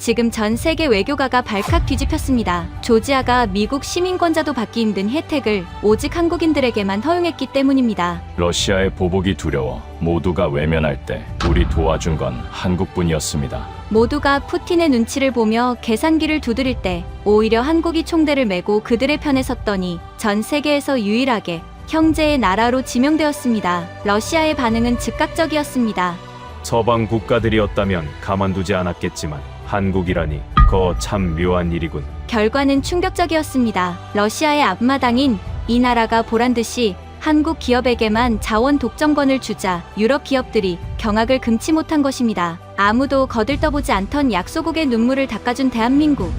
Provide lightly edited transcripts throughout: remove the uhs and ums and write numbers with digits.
지금 전 세계 외교가가 발칵 뒤집혔습니다. 조지아가 미국 시민권자도 받기 힘든 혜택을 오직 한국인들에게만 허용했기 때문입니다. 러시아의 보복이 두려워 모두가 외면할 때 우리 도와준 건 한국뿐이었습니다. 모두가 푸틴의 눈치를 보며 계산기를 두드릴 때 오히려 한국이 총대를 메고 그들의 편에 섰더니 전 세계에서 유일하게 형제의 나라로 지명되었습니다. 러시아의 반응은 즉각적이었습니다. 서방 국가들이었다면 가만두지 않았겠지만 한국이라니 그거 참 묘한 일이군. 결과는 충격적이었습니다. 러시아의 앞마당인 이 나라가 보란듯이 한국 기업에게만 자원 독점권을 주자 유럽 기업들이 경악을 금치 못한 것입니다. 아무도 거들떠보지 않던 약소국의 눈물을 닦아준 대한민국.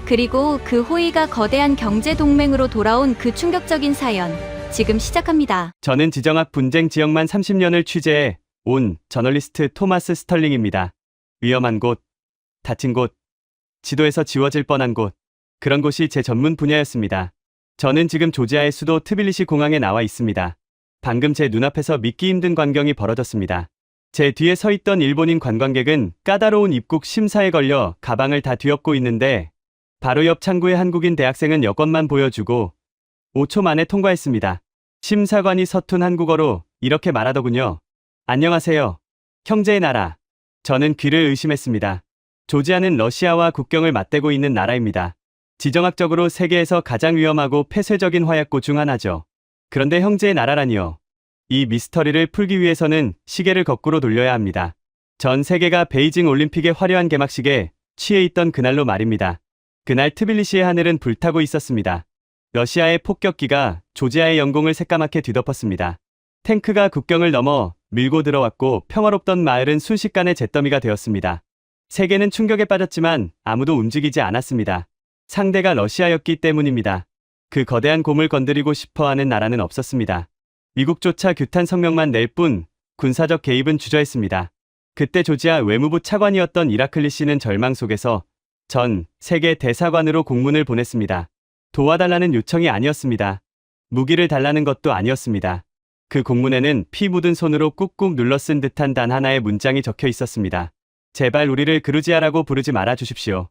그리고 그 호의가 거대한 경제 동맹으로 돌아온 그 충격적인 사연. 지금 시작합니다. 저는 지정학 분쟁 지역만 30년을 취재해 온 저널리스트 토마스 스털링입니다. 위험한 곳, 다친 곳, 지도에서 지워질 뻔한 곳, 그런 곳이 제 전문 분야였습니다. 저는 지금 조지아의 수도 트빌리시 공항에 나와 있습니다. 방금 제 눈앞에서 믿기 힘든 광경이 벌어졌습니다. 제 뒤에 서 있던 일본인 관광객은 까다로운 입국 심사에 걸려 가방을 다 뒤엎고 있는데 바로 옆 창구의 한국인 대학생은 여권만 보여주고 5초 만에 통과했습니다. 심사관이 서툰 한국어로 이렇게 말하더군요. 안녕하세요. 형제의 나라. 저는 귀를 의심했습니다. 조지아는 러시아와 국경을 맞대고 있는 나라입니다. 지정학적으로 세계에서 가장 위험하고 폐쇄적인 화약고 중 하나죠. 그런데 형제의 나라라니요. 이 미스터리를 풀기 위해서는 시계를 거꾸로 돌려야 합니다. 전 세계가 베이징 올림픽의 화려한 개막식에 취해 있던 그날로 말입니다. 그날 트빌리시의 하늘은 불타고 있었습니다. 러시아의 폭격기가 조지아의 영공을 새까맣게 뒤덮었습니다. 탱크가 국경을 넘어 밀고 들어왔고 평화롭던 마을은 순식간에 잿더미가 되었습니다. 세계는 충격에 빠졌지만 아무도 움직이지 않았습니다. 상대가 러시아였기 때문입니다. 그 거대한 곰을 건드리고 싶어하는 나라는 없었습니다. 미국조차 규탄 성명만 낼 뿐 군사적 개입은 주저했습니다. 그때 조지아 외무부 차관이었던 이라클리 씨는 절망 속에서 전 세계 대사관으로 공문을 보냈습니다. 도와달라는 요청이 아니었습니다. 무기를 달라는 것도 아니었습니다. 그 공문에는 피 묻은 손으로 꾹꾹 눌러 쓴 듯한 단 하나의 문장이 적혀 있었습니다. 제발 우리를 그루지아라고 부르지 말아 주십시오.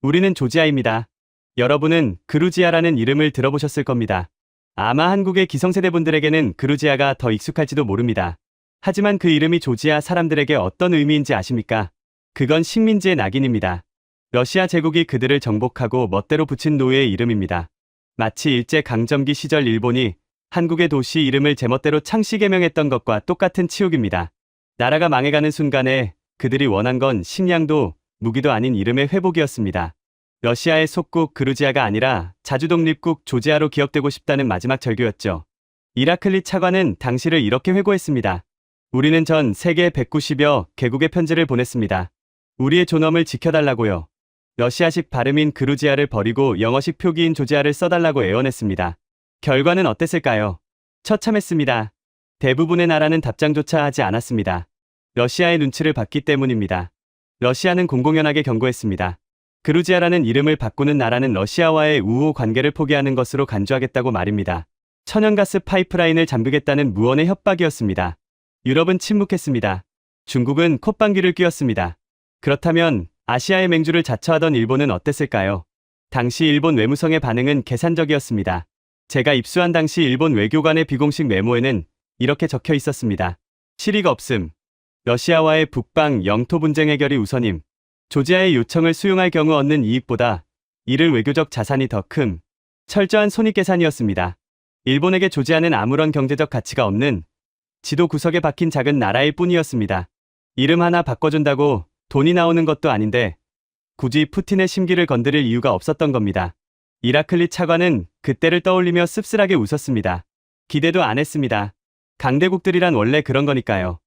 우리는 조지아입니다. 여러분은 그루지아라는 이름을 들어보셨을 겁니다. 아마 한국의 기성세대 분들에게는 그루지아가 더 익숙할지도 모릅니다. 하지만 그 이름이 조지아 사람들에게 어떤 의미인지 아십니까? 그건 식민지의 낙인입니다. 러시아 제국이 그들을 정복하고 멋대로 붙인 노예의 이름입니다. 마치 일제강점기 시절 일본이 한국의 도시 이름을 제멋대로 창씨 개명했던 것과 똑같은 치욕입니다. 나라가 망해가는 순간에 그들이 원한 건 식량도 무기도 아닌 이름의 회복이었습니다. 러시아의 속국 그루지아가 아니라 자주독립국 조지아로 기억되고 싶다는 마지막 절규였죠. 이라클리 차관은 당시를 이렇게 회고했습니다. 우리는 전 세계 190여 개국의 편지를 보냈습니다. 우리의 존엄을 지켜달라고요. 러시아식 발음인 그루지아를 버리고 영어식 표기인 조지아를 써달라고 애원했습니다. 결과는 어땠을까요? 처참했습니다. 대부분의 나라는 답장조차 하지 않았습니다. 러시아의 눈치를 봤기 때문입니다. 러시아는 공공연하게 경고했습니다. 그루지아라는 이름을 바꾸는 나라는 러시아와의 우호 관계를 포기하는 것으로 간주하겠다고 말입니다. 천연가스 파이프라인을 잠그겠다는 무언의 협박이었습니다. 유럽은 침묵했습니다. 중국은 콧방귀를 뀌었습니다. 그렇다면 아시아의 맹주를 자처하던 일본은 어땠을까요? 당시 일본 외무성의 반응은 계산적이었습니다. 제가 입수한 당시 일본 외교관의 비공식 메모에는 이렇게 적혀 있었습니다. 실익 없음. 러시아와의 북방 영토 분쟁 해결이 우선임. 조지아의 요청을 수용할 경우 얻는 이익보다 이를 외교적 자산이 더 큼. 철저한 손익계산이었습니다. 일본에게 조지아는 아무런 경제적 가치가 없는 지도 구석에 박힌 작은 나라일 뿐이었습니다. 이름 하나 바꿔준다고 돈이 나오는 것도 아닌데 굳이 푸틴의 심기를 건드릴 이유가 없었던 겁니다. 이라클리 차관은 그때를 떠올리며 씁쓸하게 웃었습니다. 기대도 안 했습니다. 강대국들이란 원래 그런 거니까요.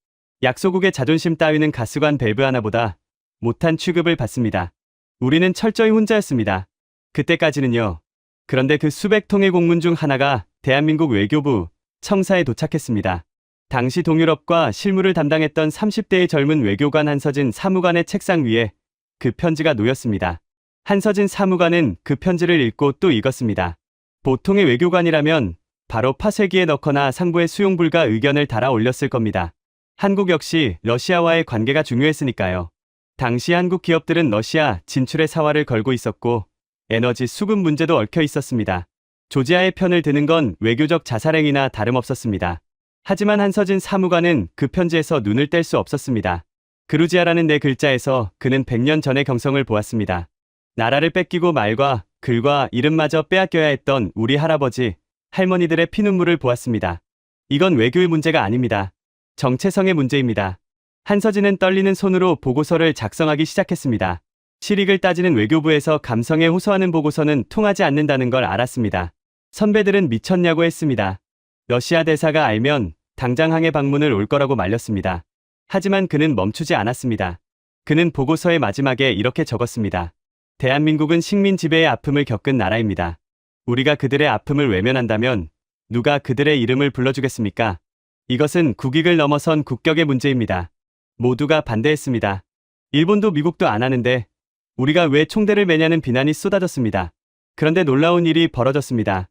약소국의 자존심 따위는 가스관 밸브 하나보다 못한 취급을 받습니다. 우리는 철저히 혼자였습니다. 그때까지는요. 그런데 그 수백 통의 공문 중 하나가 대한민국 외교부 청사에 도착했습니다. 당시 동유럽과 실무를 담당했던 30대의 젊은 외교관 한서진 사무관의 책상 위에 그 편지가 놓였습니다. 한서진 사무관은 그 편지를 읽고 또 읽었습니다. 보통의 외교관이라면 바로 파쇄기에 넣거나 상부에 수용불가 의견을 달아 올렸을 겁니다. 한국 역시 러시아와의 관계가 중요했으니까요. 당시 한국 기업들은 러시아 진출의 사활을 걸고 있었고 에너지 수급 문제도 얽혀 있었습니다. 조지아의 편을 드는 건 외교적 자살행위나 다름없었습니다. 하지만 한서진 사무관은 그 편지에서 눈을 뗄 수 없었습니다. 그루지아라는 네 글자에서 그는 100년 전의 경성을 보았습니다. 나라를 뺏기고 말과 글과 이름마저 빼앗겨야 했던 우리 할아버지, 할머니들의 피눈물을 보았습니다. 이건 외교의 문제가 아닙니다. 정체성의 문제입니다. 한서진은 떨리는 손으로 보고서를 작성하기 시작했습니다. 실익을 따지는 외교부에서 감성에 호소하는 보고서는 통하지 않는다는 걸 알았습니다. 선배들은 미쳤냐고 했습니다. 러시아 대사가 알면 당장 항해 방문을 올 거라고 말렸습니다. 하지만 그는 멈추지 않았습니다. 그는 보고서의 마지막에 이렇게 적었습니다. 대한민국은 식민 지배의 아픔을 겪은 나라입니다. 우리가 그들의 아픔을 외면한다면 누가 그들의 이름을 불러주겠습니까? 이것은 국익을 넘어선 국격의 문제입니다. 모두가 반대했습니다. 일본도 미국도 안 하는데 우리가 왜 총대를 매냐는 비난이 쏟아졌습니다. 그런데 놀라운 일이 벌어졌습니다.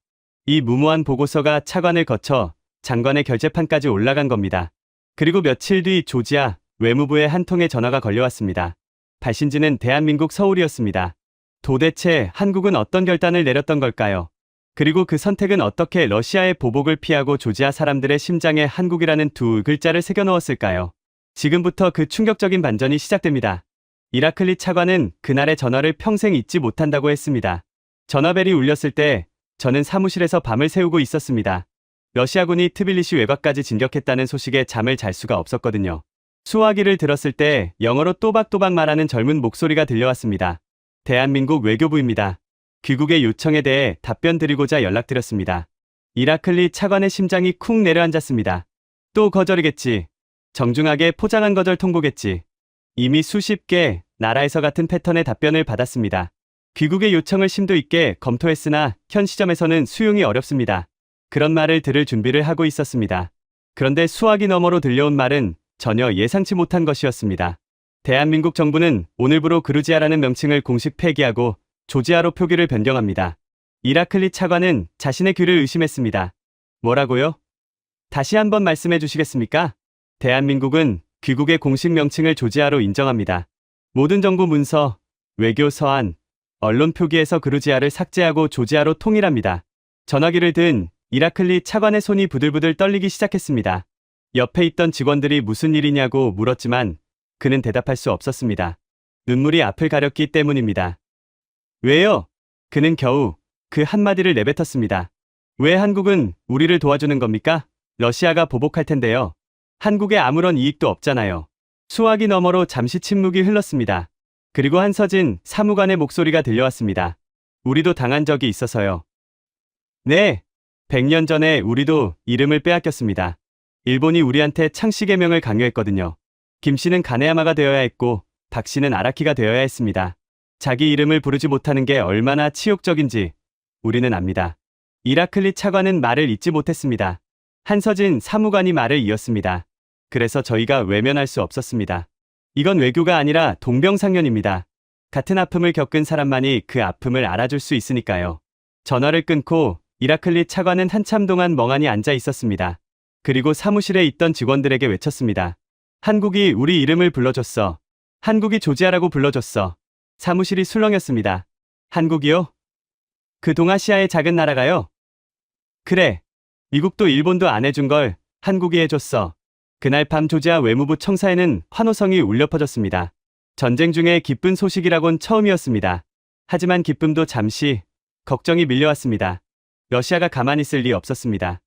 이 무모한 보고서가 차관을 거쳐 장관의 결재판까지 올라간 겁니다. 그리고 며칠 뒤 조지아 외무부에 한 통의 전화가 걸려왔습니다. 발신지는 대한민국 서울이었습니다. 도대체 한국은 어떤 결단을 내렸던 걸까요? 그리고 그 선택은 어떻게 러시아의 보복을 피하고 조지아 사람들의 심장에 한국이라는 두 글자를 새겨 넣었을까요? 지금부터 그 충격적인 반전이 시작됩니다. 이라클리 차관은 그날의 전화를 평생 잊지 못한다고 했습니다. 전화벨이 울렸을 때 저는 사무실에서 밤을 새우고 있었습니다. 러시아군이 트빌리시 외곽까지 진격했다는 소식에 잠을 잘 수가 없었거든요. 수화기를 들었을 때 영어로 또박또박 말하는 젊은 목소리가 들려왔습니다. 대한민국 외교부입니다. 귀국의 요청에 대해 답변 드리고자 연락드렸습니다. 이라클리 차관의 심장이 쿵 내려앉았습니다. 또 거절이겠지. 정중하게 포장한 거절 통보겠지. 이미 수십 개 나라에서 같은 패턴의 답변을 받았습니다. 귀국의 요청을 심도 있게 검토했으나 현 시점에서는 수용이 어렵습니다. 그런 말을 들을 준비를 하고 있었습니다. 그런데 수화기 너머로 들려온 말은 전혀 예상치 못한 것이었습니다. 대한민국 정부는 오늘부로 그루지아라는 명칭을 공식 폐기하고 조지아로 표기를 변경합니다. 이라클리 차관은 자신의 귀를 의심했습니다. 뭐라고요? 다시 한번 말씀해 주시겠습니까? 대한민국은 귀국의 공식 명칭을 조지아로 인정합니다. 모든 정부 문서, 외교 서한, 언론 표기에서 그루지아를 삭제하고 조지아로 통일합니다. 전화기를 든 이라클리 차관의 손이 부들부들 떨리기 시작했습니다. 옆에 있던 직원들이 무슨 일이냐고 물었지만 그는 대답할 수 없었습니다. 눈물이 앞을 가렸기 때문입니다. 왜요? 그는 겨우 그 한마디를 내뱉었습니다. 왜 한국은 우리를 도와주는 겁니까? 러시아가 보복할 텐데요. 한국에 아무런 이익도 없잖아요. 수화기 너머로 잠시 침묵이 흘렀습니다. 그리고 한서진 사무관의 목소리가 들려왔습니다. 우리도 당한 적이 있어서요. 네, 100년 전에 우리도 이름을 빼앗겼습니다. 일본이 우리한테 창씨 개명을 강요했거든요. 김 씨는 가네야마가 되어야 했고 박 씨는 아라키가 되어야 했습니다. 자기 이름을 부르지 못하는 게 얼마나 치욕적인지 우리는 압니다. 이라클리 차관은 말을 잇지 못했습니다. 한서진 사무관이 말을 이었습니다. 그래서 저희가 외면할 수 없었습니다. 이건 외교가 아니라 동병상련입니다. 같은 아픔을 겪은 사람만이 그 아픔을 알아줄 수 있으니까요. 전화를 끊고 이라클리 차관은 한참 동안 멍하니 앉아 있었습니다. 그리고 사무실에 있던 직원들에게 외쳤습니다. 한국이 우리 이름을 불러줬어. 한국이 조지아라고 불러줬어. 사무실이 술렁였습니다. 한국이요? 그 동아시아의 작은 나라가요? 그래. 미국도 일본도 안 해준 걸 한국이 해줬어. 그날 밤 조지아 외무부 청사에는 환호성이 울려 퍼졌습니다. 전쟁 중에 기쁜 소식이라곤 처음이었습니다. 하지만 기쁨도 잠시, 걱정이 밀려왔습니다. 러시아가 가만히 있을 리 없었습니다.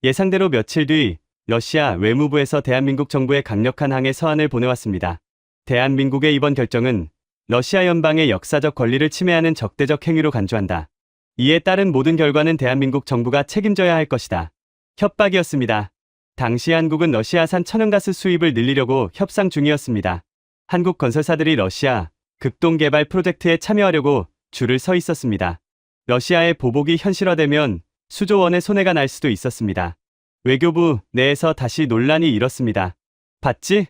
예상대로 며칠 뒤 러시아 외무부에서 대한민국 정부에 강력한 항해 서한을 보내왔습니다. 대한민국의 이번 결정은 러시아 연방의 역사적 권리를 침해하는 적대적 행위로 간주한다. 이에 따른 모든 결과는 대한민국 정부가 책임져야 할 것이다. 협박이었습니다. 당시 한국은 러시아산 천연가스 수입을 늘리려고 협상 중이었습니다. 한국 건설사들이 러시아 극동개발 프로젝트에 참여하려고 줄을 서 있었습니다. 러시아의 보복이 현실화되면 수조 원의 손해가 날 수도 있었습니다. 외교부 내에서 다시 논란이 일었습니다. 봤지?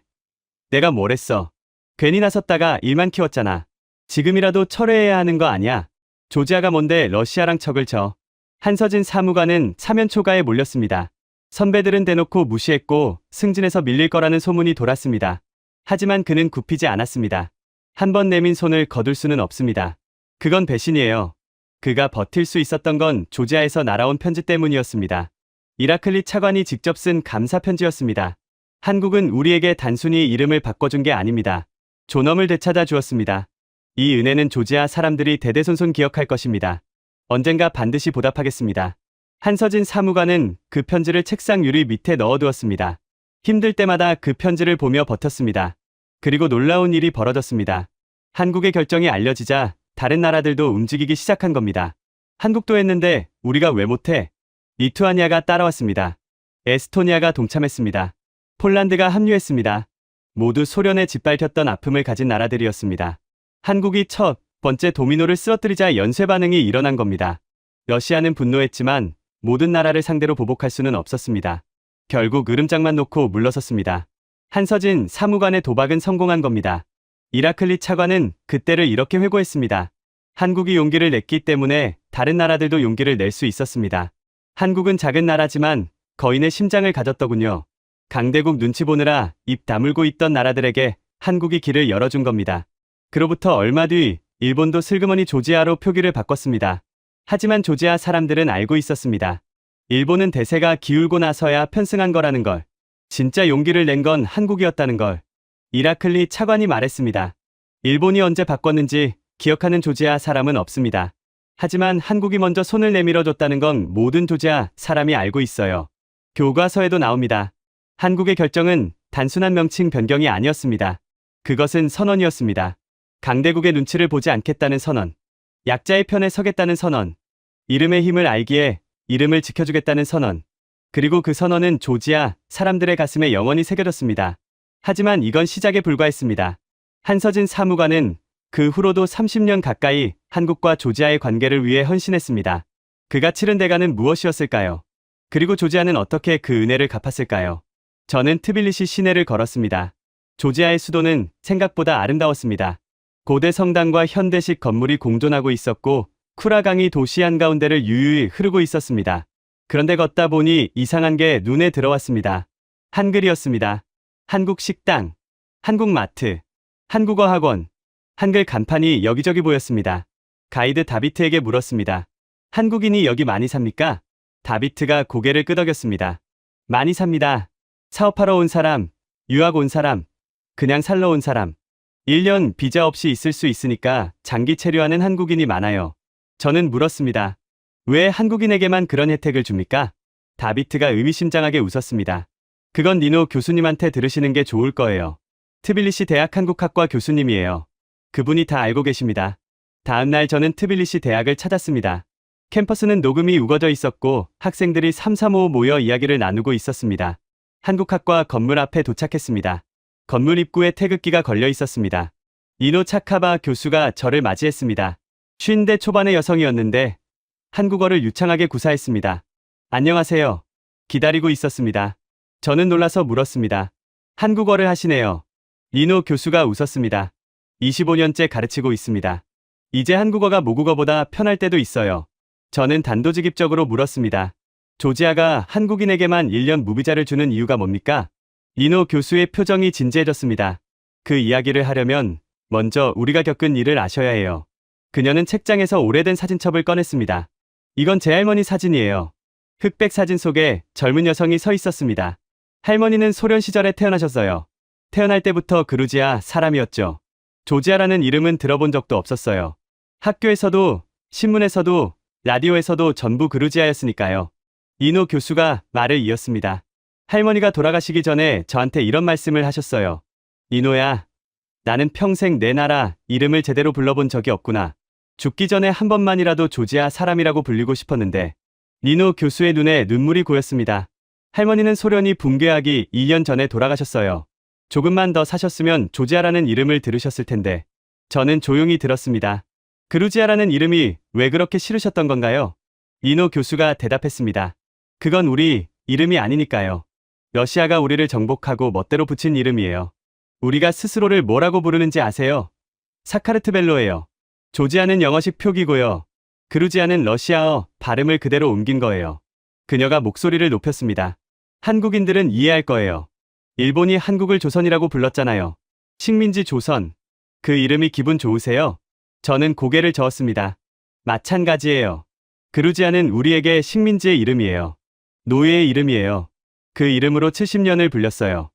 내가 뭘 했어. 괜히 나섰다가 일만 키웠잖아. 지금이라도 철회해야 하는 거 아니야. 조지아가 뭔데 러시아랑 척을 져. 한서진 사무관은 사면 초가에 몰렸습니다. 선배들은 대놓고 무시했고 승진해서 밀릴 거라는 소문이 돌았습니다. 하지만 그는 굽히지 않았습니다. 한 번 내민 손을 거둘 수는 없습니다. 그건 배신이에요. 그가 버틸 수 있었던 건 조지아에서 날아온 편지 때문이었습니다. 이라클리 차관이 직접 쓴 감사 편지였습니다. 한국은 우리에게 단순히 이름을 바꿔준 게 아닙니다. 존엄을 되찾아 주었습니다. 이 은혜는 조지아 사람들이 대대손손 기억할 것입니다. 언젠가 반드시 보답하겠습니다. 한서진 사무관은 그 편지를 책상 유리 밑에 넣어두었습니다. 힘들 때마다 그 편지를 보며 버텼습니다. 그리고 놀라운 일이 벌어졌습니다. 한국의 결정이 알려지자 다른 나라들도 움직이기 시작한 겁니다. 한국도 했는데 우리가 왜 못해? 리투아니아가 따라왔습니다. 에스토니아가 동참했습니다. 폴란드가 합류했습니다. 모두 소련에 짓밟혔던 아픔을 가진 나라들이었습니다. 한국이 첫 번째 도미노를 쓰러뜨리자 연쇄 반응이 일어난 겁니다. 러시아는 분노했지만 모든 나라를 상대로 보복할 수는 없었습니다. 결국 으름장만 놓고 물러섰습니다. 한서진 사무관의 도박은 성공한 겁니다. 이라클리 차관은 그때를 이렇게 회고했습니다. 한국이 용기를 냈기 때문에 다른 나라들도 용기를 낼 수 있었습니다. 한국은 작은 나라지만 거인의 심장을 가졌더군요. 강대국 눈치 보느라 입 다물고 있던 나라들에게 한국이 길을 열어준 겁니다. 그로부터 얼마 뒤 일본도 슬그머니 조지아로 표기를 바꿨습니다. 하지만 조지아 사람들은 알고 있었습니다. 일본은 대세가 기울고 나서야 편승한 거라는 걸. 진짜 용기를 낸 건 한국이었다는 걸. 이라클리 차관이 말했습니다. 일본이 언제 바꿨는지 기억하는 조지아 사람은 없습니다. 하지만 한국이 먼저 손을 내밀어줬다는 건 모든 조지아 사람이 알고 있어요. 교과서에도 나옵니다. 한국의 결정은 단순한 명칭 변경이 아니었습니다. 그것은 선언이었습니다. 강대국의 눈치를 보지 않겠다는 선언. 약자의 편에 서겠다는 선언. 이름의 힘을 알기에 이름을 지켜주겠다는 선언. 그리고 그 선언은 조지아 사람들의 가슴에 영원히 새겨졌습니다. 하지만 이건 시작에 불과했습니다. 한서진 사무관은 그 후로도 30년 가까이 한국과 조지아의 관계를 위해 헌신했습니다. 그가 치른 대가는 무엇이었을까요? 그리고 조지아는 어떻게 그 은혜를 갚았을까요? 저는 트빌리시 시내를 걸었습니다. 조지아의 수도는 생각보다 아름다웠습니다. 고대 성당과 현대식 건물이 공존하고 있었고 쿠라강이 도시 한가운데를 유유히 흐르고 있었습니다. 그런데 걷다 보니 이상한 게 눈에 들어왔습니다. 한글이었습니다. 한국 식당, 한국 마트, 한국어 학원, 한글 간판이 여기저기 보였습니다. 가이드 다비트에게 물었습니다. 한국인이 여기 많이 삽니까? 다비트가 고개를 끄덕였습니다. 많이 삽니다. 사업하러 온 사람, 유학 온 사람, 그냥 살러 온 사람. 1년 비자 없이 있을 수 있으니까 장기 체류하는 한국인이 많아요. 저는 물었습니다. 왜 한국인에게만 그런 혜택을 줍니까? 다비트가 의미심장하게 웃었습니다. 그건 니노 교수님한테 들으시는 게 좋을 거예요. 트빌리시 대학 한국학과 교수님이에요. 그분이 다 알고 계십니다. 다음 날 저는 트빌리시 대학을 찾았습니다. 캠퍼스는 녹음이 우거져 있었고 학생들이 335 모여 이야기를 나누고 있었습니다. 한국학과 건물 앞에 도착했습니다. 건물 입구에 태극기가 걸려 있었습니다. 니노 차카바 교수가 저를 맞이했습니다. 50대 초반의 여성이었는데 한국어를 유창하게 구사했습니다. 안녕하세요. 기다리고 있었습니다. 저는 놀라서 물었습니다. 한국어를 하시네요. 니노 교수가 웃었습니다. 25년째 가르치고 있습니다. 이제 한국어가 모국어보다 편할 때도 있어요. 저는 단도직입적으로 물었습니다. 조지아가 한국인에게만 1년 무비자를 주는 이유가 뭡니까? 니노 교수의 표정이 진지해졌습니다. 그 이야기를 하려면 먼저 우리가 겪은 일을 아셔야 해요. 그녀는 책장에서 오래된 사진첩을 꺼냈습니다. 이건 제 할머니 사진이에요. 흑백 사진 속에 젊은 여성이 서 있었습니다. 할머니는 소련 시절에 태어나셨어요. 태어날 때부터 그루지아 사람이었죠. 조지아라는 이름은 들어본 적도 없었어요. 학교에서도, 신문에서도, 라디오에서도 전부 그루지아였으니까요. 니노 교수가 말을 이었습니다. 할머니가 돌아가시기 전에 저한테 이런 말씀을 하셨어요. 니노야, 나는 평생 내 나라 이름을 제대로 불러본 적이 없구나. 죽기 전에 한 번만이라도 조지아 사람이라고 불리고 싶었는데. 니노 교수의 눈에 눈물이 고였습니다. 할머니는 소련이 붕괴하기 2년 전에 돌아가셨어요. 조금만 더 사셨으면 조지아라는 이름을 들으셨을 텐데. 저는 조용히 들었습니다. 그루지아라는 이름이 왜 그렇게 싫으셨던 건가요? 니노 교수가 대답했습니다. 그건 우리 이름이 아니니까요. 러시아가 우리를 정복하고 멋대로 붙인 이름이에요. 우리가 스스로를 뭐라고 부르는지 아세요? 사카르트벨로예요. 조지아는 영어식 표기고요. 그루지아는 러시아어 발음을 그대로 옮긴 거예요. 그녀가 목소리를 높였습니다. 한국인들은 이해할 거예요. 일본이 한국을 조선이라고 불렀잖아요. 식민지 조선. 그 이름이 기분 좋으세요? 저는 고개를 저었습니다. 마찬가지예요. 그루지아는 우리에게 식민지의 이름이에요. 노예의 이름이에요. 그 이름으로 70년을 불렸어요.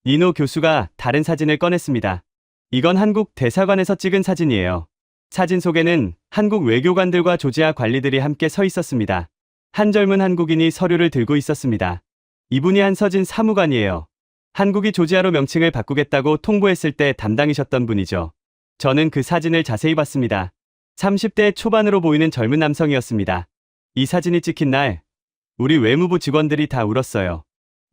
이노 교수가 다른 사진을 꺼냈습니다. 이건 한국 대사관에서 찍은 사진이에요. 사진 속에는 한국 외교관들과 조지아 관리들이 함께 서 있었습니다. 한 젊은 한국인이 서류를 들고 있었습니다. 이분이 한서진 사무관이에요. 한국이 조지아로 명칭을 바꾸겠다고 통보했을 때 담당이셨던 분이죠. 저는 그 사진을 자세히 봤습니다. 30대 초반으로 보이는 젊은 남성이었습니다. 이 사진이 찍힌 날, 우리 외무부 직원들이 다 울었어요.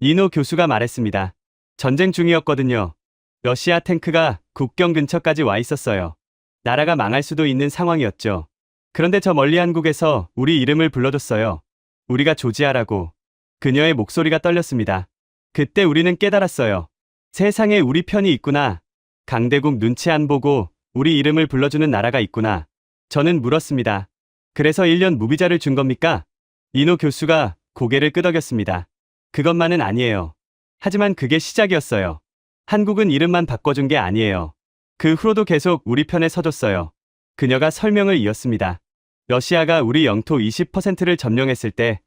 이노 교수가 말했습니다. 전쟁 중이었거든요. 러시아 탱크가 국경 근처까지 와 있었어요. 나라가 망할 수도 있는 상황이었죠. 그런데 저 멀리 한국에서 우리 이름을 불러줬어요. 우리가 조지아라고. 그녀의 목소리가 떨렸습니다. 그때 우리는 깨달았어요. 세상에 우리 편이 있구나. 강대국 눈치 안 보고 우리 이름을 불러주는 나라가 있구나. 저는 물었습니다. 그래서 1년 무비자를 준 겁니까? 이노 교수가 고개를 끄덕였습니다. 그것만은 아니에요. 하지만 그게 시작이었어요. 한국은 이름만 바꿔준 게 아니에요. 그 후로도 계속 우리 편에 서줬어요. 그녀가 설명을 이었습니다. 러시아가 우리 영토 20%를 점령했을 때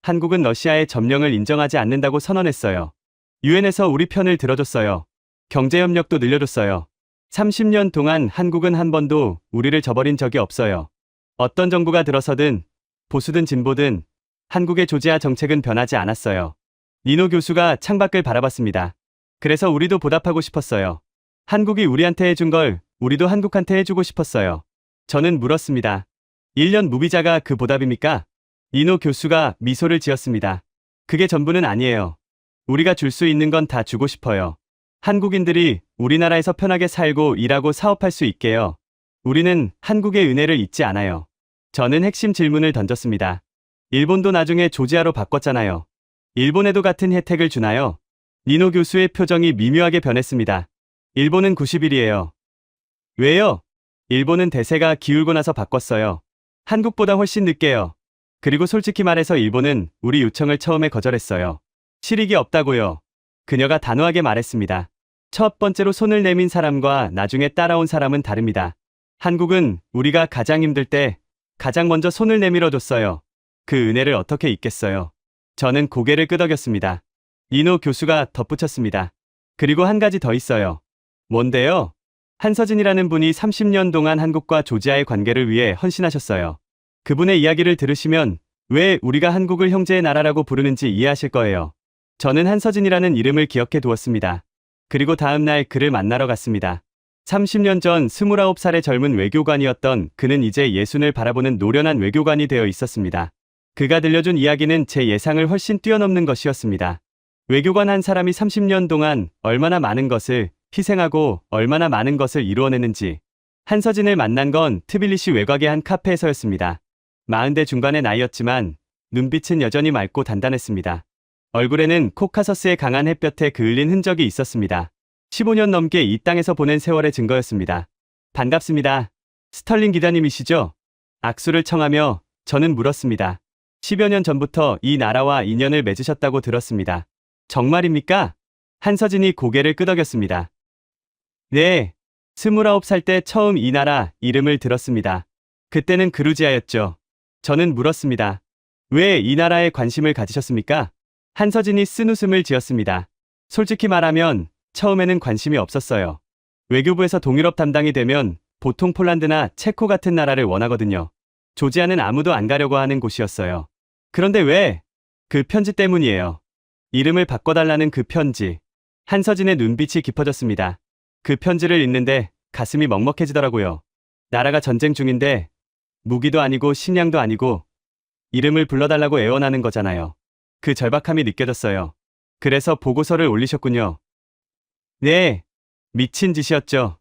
한국은 러시아의 점령을 인정하지 않는다고 선언했어요. 유엔에서 우리 편을 들어줬어요. 경제협력도 늘려줬어요. 30년 동안 한국은 한 번도 우리를 저버린 적이 없어요. 어떤 정부가 들어서든 보수든 진보든 한국의 조지아 정책은 변하지 않았어요. 이노 교수가 창밖을 바라봤습니다. 그래서 우리도 보답하고 싶었어요. 한국이 우리한테 해준 걸 우리도 한국한테 해주고 싶었어요. 저는 물었습니다. 1년 무비자가 그 보답입니까? 이노 교수가 미소를 지었습니다. 그게 전부는 아니에요. 우리가 줄 수 있는 건 다 주고 싶어요. 한국인들이 우리나라에서 편하게 살고 일하고 사업할 수 있게요. 우리는 한국의 은혜를 잊지 않아요. 저는 핵심 질문을 던졌습니다. 일본도 나중에 조지아로 바꿨잖아요. 일본에도 같은 혜택을 주나요? 이노 교수의 표정이 미묘하게 변했습니다. 일본은 90일이에요. 왜요? 일본은 대세가 기울고 나서 바꿨어요. 한국보다 훨씬 늦게요. 그리고 솔직히 말해서 일본은 우리 요청을 처음에 거절했어요. 실익이 없다고요. 그녀가 단호하게 말했습니다. 첫 번째로 손을 내민 사람과 나중에 따라온 사람은 다릅니다. 한국은 우리가 가장 힘들 때 가장 먼저 손을 내밀어 줬어요. 그 은혜를 어떻게 잊겠어요. 저는 고개를 끄덕였습니다. 이노 교수가 덧붙였습니다. 그리고 한 가지 더 있어요. 뭔데요? 한서진이라는 분이 30년 동안 한국과 조지아의 관계를 위해 헌신하셨어요. 그분의 이야기를 들으시면 왜 우리가 한국을 형제의 나라라고 부르는지 이해하실 거예요. 저는 한서진이라는 이름을 기억해 두었습니다. 그리고 다음 날 그를 만나러 갔습니다. 30년 전 29살의 젊은 외교관이었던 그는 이제 예순을 바라보는 노련한 외교관이 되어 있었습니다. 그가 들려준 이야기는 제 예상을 훨씬 뛰어넘는 것이었습니다. 외교관 한 사람이 30년 동안 얼마나 많은 것을 희생하고 얼마나 많은 것을 이루어내는지. 한서진을 만난 건 트빌리시 외곽의 한 카페에서였습니다. 40대 중반의 나이였지만 눈빛은 여전히 맑고 단단했습니다. 얼굴에는 코카서스의 강한 햇볕에 그을린 흔적이 있었습니다. 15년 넘게 이 땅에서 보낸 세월의 증거였습니다. 반갑습니다. 스털링 기자님이시죠? 악수를 청하며 저는 물었습니다. 10여 년 전부터 이 나라와 인연을 맺으셨다고 들었습니다. 정말입니까? 한서진이 고개를 끄덕였습니다. 네, 29살 때 처음 이 나라 이름을 들었습니다. 그때는 그루지아였죠. 저는 물었습니다. 왜 이 나라에 관심을 가지셨습니까? 한서진이 쓴웃음을 지었습니다. 솔직히 말하면 처음에는 관심이 없었어요. 외교부에서 동유럽 담당이 되면 보통 폴란드나 체코 같은 나라를 원하거든요. 조지아는 아무도 안 가려고 하는 곳이었어요. 그런데 왜? 그 편지 때문이에요. 이름을 바꿔달라는 그 편지. 한서진의 눈빛이 깊어졌습니다. 그 편지를 읽는데 가슴이 먹먹해지더라고요. 나라가 전쟁 중인데 무기도 아니고 식량도 아니고 이름을 불러달라고 애원하는 거잖아요. 그 절박함이 느껴졌어요. 그래서 보고서를 올리셨군요. 네, 미친 짓이었죠.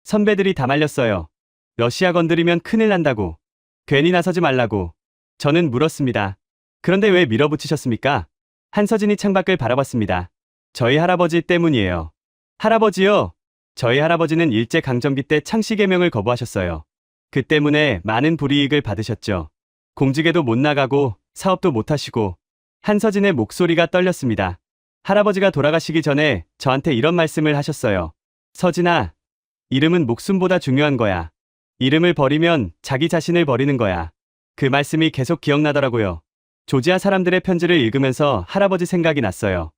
선배들이 다 말렸어요. 러시아 건드리면 큰일 난다고. 괜히 나서지 말라고. 저는 물었습니다. 그런데 왜 밀어붙이셨습니까? 한서진이 창밖을 바라봤습니다. 저희 할아버지 때문이에요. 할아버지요? 저희 할아버지는 일제강점기 때 창씨개명을 거부하셨어요. 그 때문에 많은 불이익을 받으셨죠. 공직에도 못 나가고 사업도 못 하시고. 한서진의 목소리가 떨렸습니다. 할아버지가 돌아가시기 전에 저한테 이런 말씀을 하셨어요. 서진아, 이름은 목숨보다 중요한 거야. 이름을 버리면 자기 자신을 버리는 거야. 그 말씀이 계속 기억나더라고요. 조지아 사람들의 편지를 읽으면서 할아버지 생각이 났어요.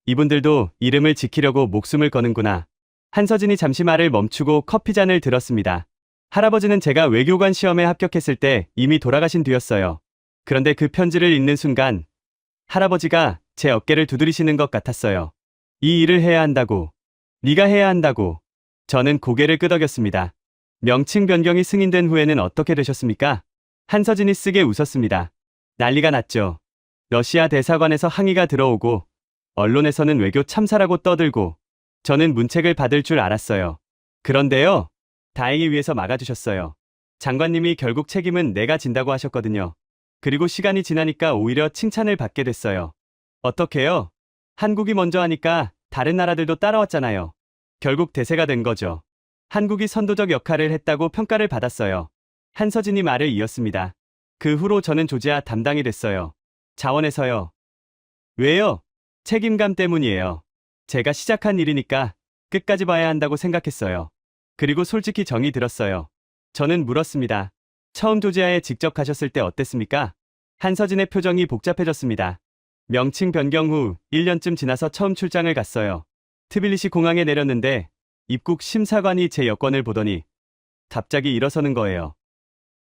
이분들도 이름을 지키려고 목숨을 거는구나. 한서진이 잠시 말을 멈추고 커피잔을 들었습니다. 할아버지는 제가 외교관 시험에 합격했을 때 이미 돌아가신 뒤였어요. 그런데 그 편지를 읽는 순간 할아버지가 제 어깨를 두드리시는 것 같았어요. 이 일을 해야 한다고. 네가 해야 한다고. 저는 고개를 끄덕였습니다. 명칭 변경이 승인된 후에는 어떻게 되셨습니까? 한서진이 쓰게 웃었습니다. 난리가 났죠. 러시아 대사관에서 항의가 들어오고 언론에서는 외교 참사라고 떠들고 저는 문책을 받을 줄 알았어요. 그런데요. 다행히 위에서 막아주셨어요. 장관님이 결국 책임은 내가 진다고 하셨거든요. 그리고 시간이 지나니까 오히려 칭찬을 받게 됐어요. 어떻게요? 한국이 먼저 하니까 다른 나라들도 따라왔잖아요. 결국 대세가 된 거죠. 한국이 선도적 역할을 했다고 평가를 받았어요. 한서진이 말을 이었습니다. 그 후로 저는 조지아 담당이 됐어요. 자원에서요. 왜요? 책임감 때문이에요. 제가 시작한 일이니까 끝까지 봐야 한다고 생각했어요. 그리고 솔직히 정이 들었어요. 저는 물었습니다. 처음 조지아에 직접 가셨을 때 어땠습니까? 한서진의 표정이 복잡해졌습니다. 명칭 변경 후 1년쯤 지나서 처음 출장을 갔어요. 트빌리시 공항에 내렸는데 입국 심사관이 제 여권을 보더니 갑자기 일어서는 거예요.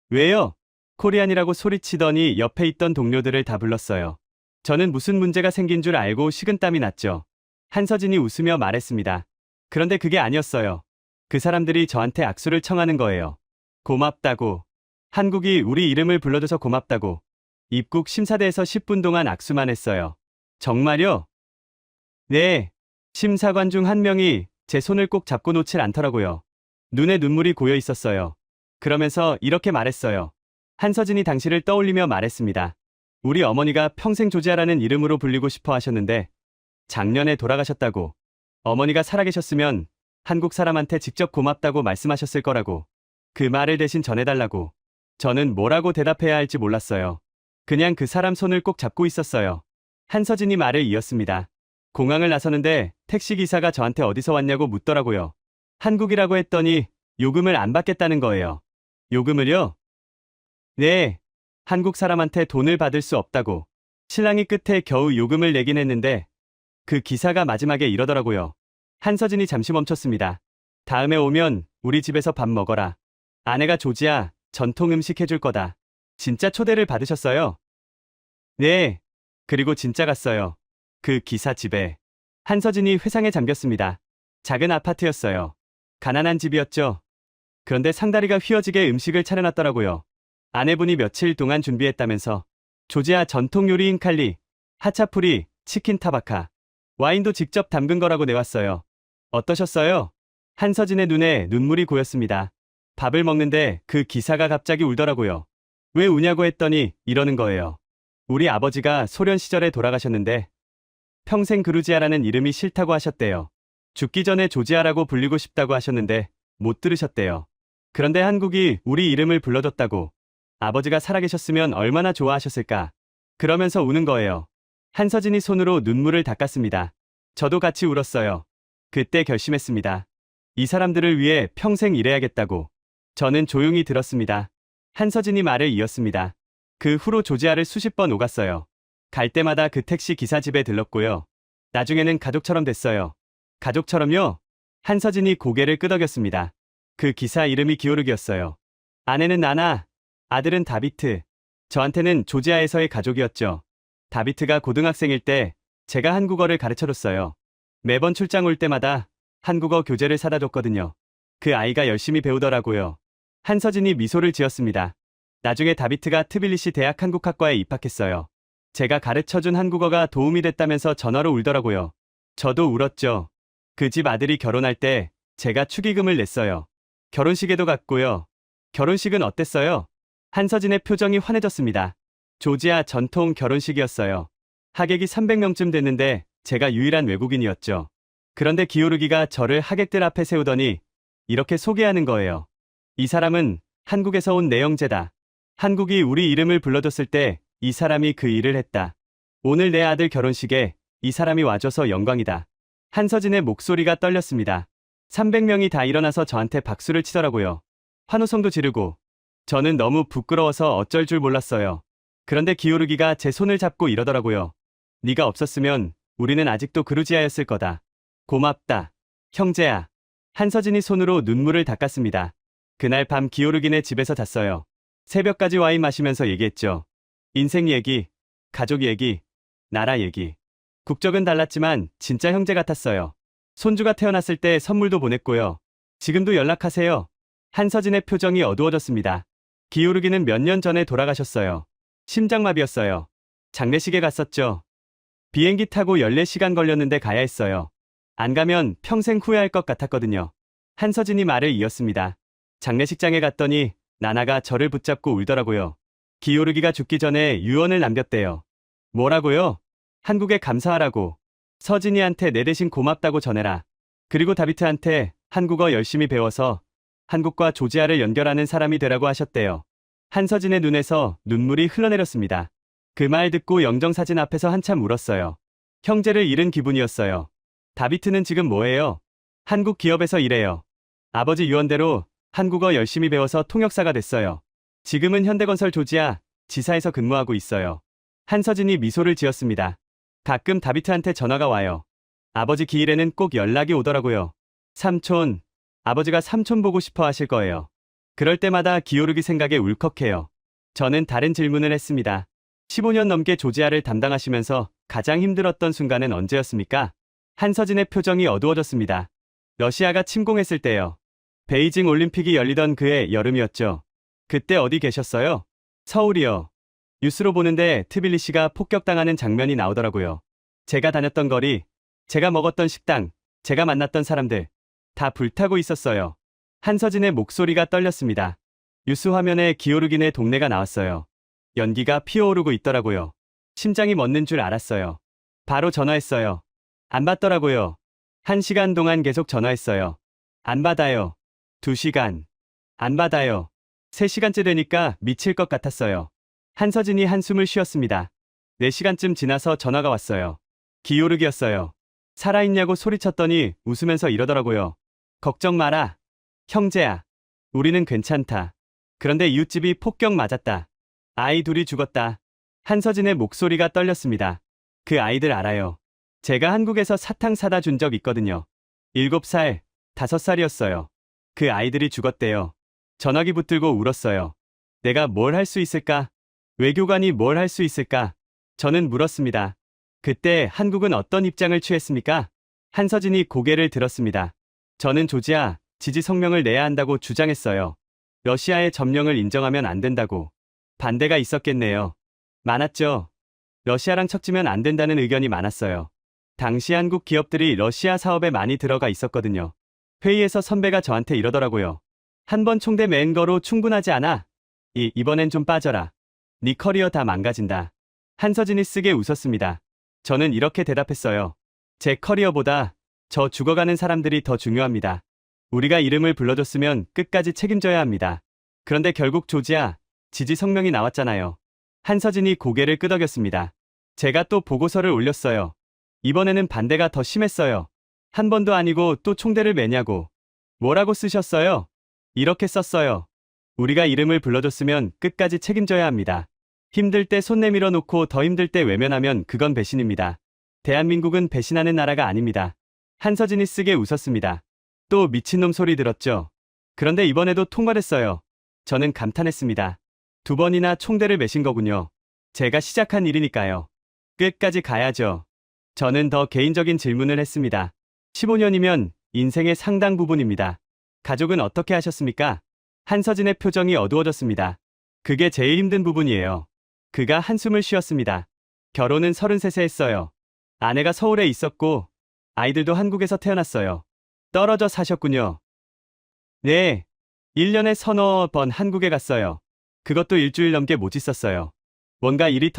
왜요? 코리안이라고 소리치더니 옆에 있던 동료들을 다 불렀어요. 저는 무슨 문제가 생긴 줄 알고 식은땀이 났죠. 한서진이 웃으며 말했습니다. 그런데 그게 아니었어요. 그 사람들이 저한테 악수를 청하는 거예요. 고맙다고. 한국이 우리 이름을 불러줘서 고맙다고. 입국 심사대에서 10분 동안 악수만 했어요. 정말요? 네. 심사관 중 한 명이 제 손을 꼭 잡고 놓질 않더라고요. 눈에 눈물이 고여 있었어요. 그러면서 이렇게 말했어요. 한서진이 당시를 떠올리며 말했습니다. 우리 어머니가 평생 조지아라는 이름으로 불리고 싶어 하셨는데 작년에 돌아가셨다고. 어머니가 살아계셨으면 한국 사람한테 직접 고맙다고 말씀하셨을 거라고. 그 말을 대신 전해달라고. 저는 뭐라고 대답해야 할지 몰랐어요. 그냥 그 사람 손을 꼭 잡고 있었어요. 한서진이 말을 이었습니다. 공항을 나서는데 택시기사가 저한테 어디서 왔냐고 묻더라고요. 한국이라고 했더니 요금을 안 받겠다는 거예요. 요금을요? 네. 한국 사람한테 돈을 받을 수 없다고. 신랑이 끝에 겨우 요금을 내긴 했는데 그 기사가 마지막에 이러더라고요. 한서진이 잠시 멈췄습니다. 다음에 오면 우리 집에서 밥 먹어라. 아내가 조지아 전통 음식 해줄 거다. 진짜 초대를 받으셨어요? 네. 그리고 진짜 갔어요. 그 기사 집에. 한서진이 회상에 잠겼습니다. 작은 아파트였어요. 가난한 집이었죠. 그런데 상다리가 휘어지게 음식을 차려놨더라고요. 아내분이 며칠 동안 준비했다면서. 조지아 전통 요리인 칼리, 하차푸리, 치킨 타바카, 와인도 직접 담근 거라고 내왔어요. 어떠셨어요? 한서진의 눈에 눈물이 고였습니다. 밥을 먹는데 그 기사가 갑자기 울더라고요. 왜 우냐고 했더니 이러는 거예요. 우리 아버지가 소련 시절에 돌아가셨는데 평생 그루지아라는 이름이 싫다고 하셨대요. 죽기 전에 조지아라고 불리고 싶다고 하셨는데 못 들으셨대요. 그런데 한국이 우리 이름을 불러줬다고. 아버지가 살아계셨으면 얼마나 좋아하셨을까. 그러면서 우는 거예요. 한서진이 손으로 눈물을 닦았습니다. 저도 같이 울었어요. 그때 결심했습니다. 이 사람들을 위해 평생 일해야겠다고. 저는 조용히 들었습니다. 한서진이 말을 이었습니다. 그 후로 조지아를 수십 번 오갔어요. 갈 때마다 그 택시 기사 집에 들렀고요. 나중에는 가족처럼 됐어요. 가족처럼요? 한서진이 고개를 끄덕였습니다. 그 기사 이름이 기오르기였어요. 아내는 나나, 아들은 다비트. 저한테는 조지아에서의 가족이었죠. 다비트가 고등학생일 때 제가 한국어를 가르쳐줬어요. 매번 출장 올 때마다 한국어 교재를 사다 줬거든요. 그 아이가 열심히 배우더라고요. 한서진이 미소를 지었습니다. 나중에 다비트가 트빌리시 대학 한국학과에 입학했어요. 제가 가르쳐준 한국어가 도움이 됐다면서 전화로 울더라고요. 저도 울었죠. 그 집 아들이 결혼할 때 제가 축의금을 냈어요. 결혼식에도 갔고요. 결혼식은 어땠어요? 한서진의 표정이 환해졌습니다. 조지아 전통 결혼식이었어요. 하객이 300명쯤 됐는데 제가 유일한 외국인이었죠. 그런데 기오르기가 저를 하객들 앞에 세우더니 이렇게 소개하는 거예요. 이 사람은 한국에서 온 내영재다. 한국이 우리 이름을 불러줬을 때 이 사람이 그 일을 했다. 오늘 내 아들 결혼식에 이 사람이 와줘서 영광이다. 한서진의 목소리가 떨렸습니다. 300명이 다 일어나서 저한테 박수를 치더라고요. 환호성도 지르고. 저는 너무 부끄러워서 어쩔 줄 몰랐어요. 그런데 기오르기가 제 손을 잡고 이러더라고요. 네가 없었으면 우리는 아직도 그루지아였을 거다. 고맙다. 형제야. 한서진이 손으로 눈물을 닦았습니다. 그날 밤 기오르기네 집에서 잤어요. 새벽까지 와인 마시면서 얘기했죠. 인생 얘기, 가족 얘기, 나라 얘기. 국적은 달랐지만 진짜 형제 같았어요. 손주가 태어났을 때 선물도 보냈고요. 지금도 연락하세요. 한서진의 표정이 어두워졌습니다. 기오르기는 몇 년 전에 돌아가셨어요. 심장마비였어요. 장례식에 갔었죠. 비행기 타고 14시간 걸렸는데 가야 했어요. 안 가면 평생 후회할 것 같았거든요. 한서진이 말을 이었습니다. 장례식장에 갔더니 나나가 저를 붙잡고 울더라고요. 기오르기가 죽기 전에 유언을 남겼대요. 뭐라고요? 한국에 감사하라고. 서진이한테 내 대신 고맙다고 전해라. 그리고 다비트한테 한국어 열심히 배워서 한국과 조지아를 연결하는 사람이 되라고 하셨대요. 한서진의 눈에서 눈물이 흘러내렸습니다. 그 말 듣고 영정사진 앞에서 한참 울었어요. 형제를 잃은 기분이었어요. 다비트는 지금 뭐해요? 한국 기업에서 일해요. 아버지 유언대로 한국어 열심히 배워서 통역사가 됐어요. 지금은 현대건설 조지아 지사에서 근무하고 있어요. 한서진이 미소를 지었습니다. 가끔 다비트한테 전화가 와요. 아버지 기일에는 꼭 연락이 오더라고요. 삼촌, 아버지가 삼촌 보고 싶어 하실 거예요. 그럴 때마다 기오르기 생각에 울컥해요. 저는 다른 질문을 했습니다. 15년 넘게 조지아를 담당하시면서 가장 힘들었던 순간은 언제였습니까? 한서진의 표정이 어두워졌습니다. 러시아가 침공했을 때요. 베이징 올림픽이 열리던 그해 여름이었죠. 그때 어디 계셨어요? 서울이요. 뉴스로 보는데 트빌리시가 폭격당하는 장면이 나오더라고요. 제가 다녔던 거리, 제가 먹었던 식당, 제가 만났던 사람들 다 불타고 있었어요. 한서진의 목소리가 떨렸습니다. 뉴스 화면에 기오르기네 동네가 나왔어요. 연기가 피어오르고 있더라고요. 심장이 멎는 줄 알았어요. 바로 전화했어요. 안 받더라고요. 1시간 동안 계속 전화했어요. 안 받아요. 2시간. 안 받아요. 3시간째 되니까 미칠 것 같았어요. 한서진이 한숨을 쉬었습니다. 4시간쯤 지나서 전화가 왔어요. 기오르기였어요. 살아있냐고 소리쳤더니 웃으면서 이러더라고요. 걱정 마라. 형제야. 우리는 괜찮다. 그런데 이웃집이 폭격 맞았다. 아이 둘이 죽었다. 한서진의 목소리가 떨렸습니다. 그 아이들 알아요. 제가 한국에서 사탕 사다 준 적 있거든요. 7살, 5살이었어요. 그 아이들이 죽었대요. 전화기 붙들고 울었어요. 내가 뭘 할 수 있을까? 외교관이 뭘 할 수 있을까? 저는 물었습니다. 그때 한국은 어떤 입장을 취했습니까? 한서진이 고개를 들었습니다. 저는 조지아 지지 성명을 내야 한다고 주장했어요. 러시아의 점령을 인정하면 안 된다고. 반대가 있었겠네요. 많았죠. 러시아랑 척지면 안 된다는 의견이 많았어요. 당시 한국 기업들이 러시아 사업에 많이 들어가 있었거든요. 회의에서 선배가 저한테 이러더라고요. 한 번 총대 맨 거로 충분하지 않아. 이번엔 좀 빠져라. 네 커리어 다 망가진다. 한서진이 쓰게 웃었습니다. 저는 이렇게 대답했어요. 제 커리어보다 저 죽어가는 사람들이 더 중요합니다. 우리가 이름을 불러줬으면 끝까지 책임져야 합니다. 그런데 결국 조지아 지지 성명이 나왔잖아요. 한서진이 고개를 끄덕였습니다. 제가 또 보고서를 올렸어요. 이번에는 반대가 더 심했어요. 한 번도 아니고 또 총대를 매냐고. 뭐라고 쓰셨어요? 이렇게 썼어요. 우리가 이름을 불러줬으면 끝까지 책임져야 합니다. 힘들 때 손 내밀어 놓고 더 힘들 때 외면하면 그건 배신입니다. 대한민국은 배신하는 나라가 아닙니다. 한서진이 쓰게 웃었습니다. 또 미친놈 소리 들었죠. 그런데 이번에도 통과됐어요. 저는 감탄했습니다. 2번이나 총대를 매신 거군요. 제가 시작한 일이니까요. 끝까지 가야죠. 저는 더 개인적인 질문을 했습니다. 15년이면 인생의 상당 부분입니다. 가족은 어떻게 하셨습니까? 한서진의 표정이 어두워졌습니다. 그게 제일 힘든 부분이에요. 그가 한숨을 쉬었습니다. 결혼은 33세 했어요. 아내가 서울에 있었고 아이들도 한국에서 태어났어요. 떨어져 사셨군요. 네. 1년에 서너 번 한국에 갔어요. 그것도 일주일 넘게 못 있었어요. 뭔가 일이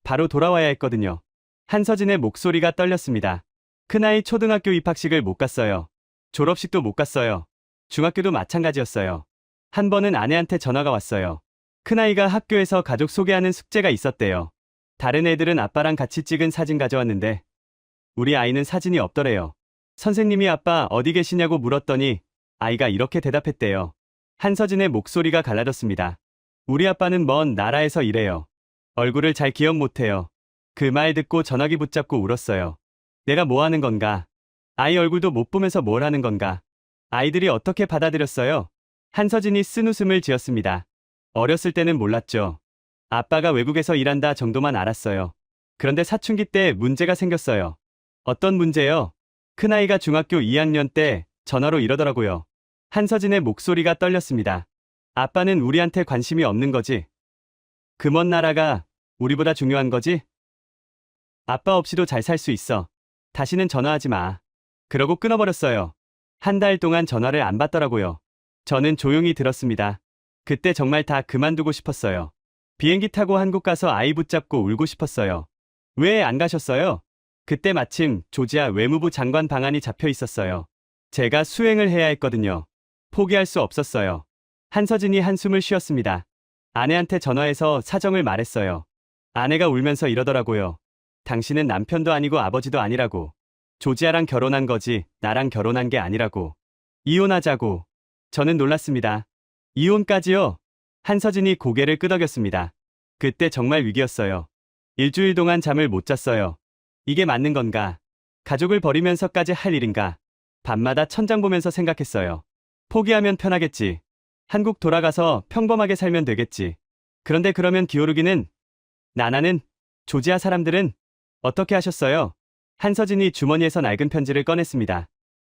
바로 돌아와야 했거든요. 한서진의 목소리가 떨렸습니다. 큰아이 초등학교 입학식을 못 갔어요. 졸업식도 못 갔어요. 중학교도 마찬가지였어요. 한 번은 아내한테 전화가 왔어요. 큰아이가 학교에서 가족 소개하는 숙제가 있었대요. 다른 애들은 아빠랑 같이 찍은 사진 가져왔는데 우리 아이는 사진이 없더래요. 선생님이 아빠 어디 계시냐고 물었더니 아이가 이렇게 대답했대요. 한서진의 목소리가 갈라졌습니다. 우리 아빠는 먼 나라에서 일해요. 얼굴을 잘 기억 못해요. 그 말 듣고 전화기 붙잡고 울었어요. 내가 뭐 하는 건가? 아이 얼굴도 못 보면서 뭘 하는 건가? 아이들이 어떻게 받아들였어요? 한서진이 쓴 웃음을 지었습니다. 어렸을 때는 몰랐죠. 아빠가 외국에서 일한다 정도만 알았어요. 그런데 사춘기 때 문제가 생겼어요. 어떤 문제요? 큰아이가 중학교 2학년 때 전화로 이러더라고요. 한서진의 목소리가 떨렸습니다. 아빠는 우리한테 관심이 없는 거지? 그 먼 나라가 우리보다 중요한 거지? 아빠 없이도 잘 살 수 있어. 다시는 전화하지 마. 그러고 끊어버렸어요. 한 달 동안 전화를 안 받더라고요. 저는 조용히 들었습니다. 그때 정말 다 그만두고 싶었어요. 비행기 타고 한국 가서 아이 붙잡고 울고 싶었어요. 왜 안 가셨어요? 그때 마침 조지아 외무부 장관 방안이 잡혀 있었어요. 제가 수행을 해야 했거든요. 포기할 수 없었어요. 한서진이 한숨을 쉬었습니다. 아내한테 전화해서 사정을 말했어요. 아내가 울면서 이러더라고요. 당신은 남편도 아니고 아버지도 아니라고. 조지아랑 결혼한 거지 나랑 결혼한 게 아니라고. 이혼하자고. 저는 놀랐습니다. 이혼까지요? 한서진이 고개를 끄덕였습니다. 그때 정말 위기였어요. 일주일 동안 잠을 못 잤어요. 이게 맞는 건가? 가족을 버리면서까지 할 일인가? 밤마다 천장 보면서 생각했어요. 포기하면 편하겠지. 한국 돌아가서 평범하게 살면 되겠지. 그런데 그러면 기어루기는? 나나는? 조지아 사람들은? 어떻게 하셨어요? 한서진이 주머니에서 낡은 편지를 꺼냈습니다.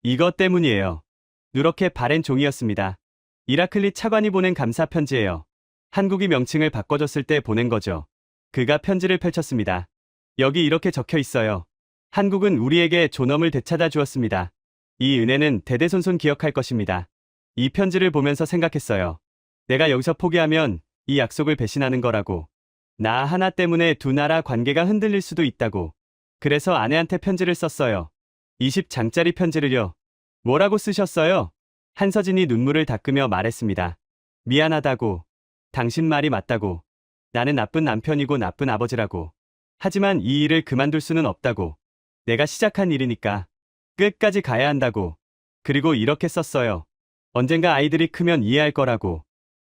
이것 때문이에요. 누렇게 바랜 종이였습니다. 이라클리 차관이 보낸 감사 편지예요. 한국이 명칭을 바꿔줬을 때 보낸 거죠. 그가 편지를 펼쳤습니다. 여기 이렇게 적혀 있어요. 한국은 우리에게 존엄을 되찾아 주었습니다. 이 은혜는 대대손손 기억할 것입니다. 이 편지를 보면서 생각했어요. 내가 여기서 포기하면 이 약속을 배신하는 거라고. 나 하나 때문에 두 나라 관계가 흔들릴 수도 있다고. 그래서 아내한테 편지를 썼어요. 20장짜리 편지를요. 뭐라고 쓰셨어요? 한서진이 눈물을 닦으며 말했습니다. 미안하다고. 당신 말이 맞다고. 나는 나쁜 남편이고 나쁜 아버지라고. 하지만 이 일을 그만둘 수는 없다고. 내가 시작한 일이니까. 끝까지 가야 한다고. 그리고 이렇게 썼어요. 언젠가 아이들이 크면 이해할 거라고.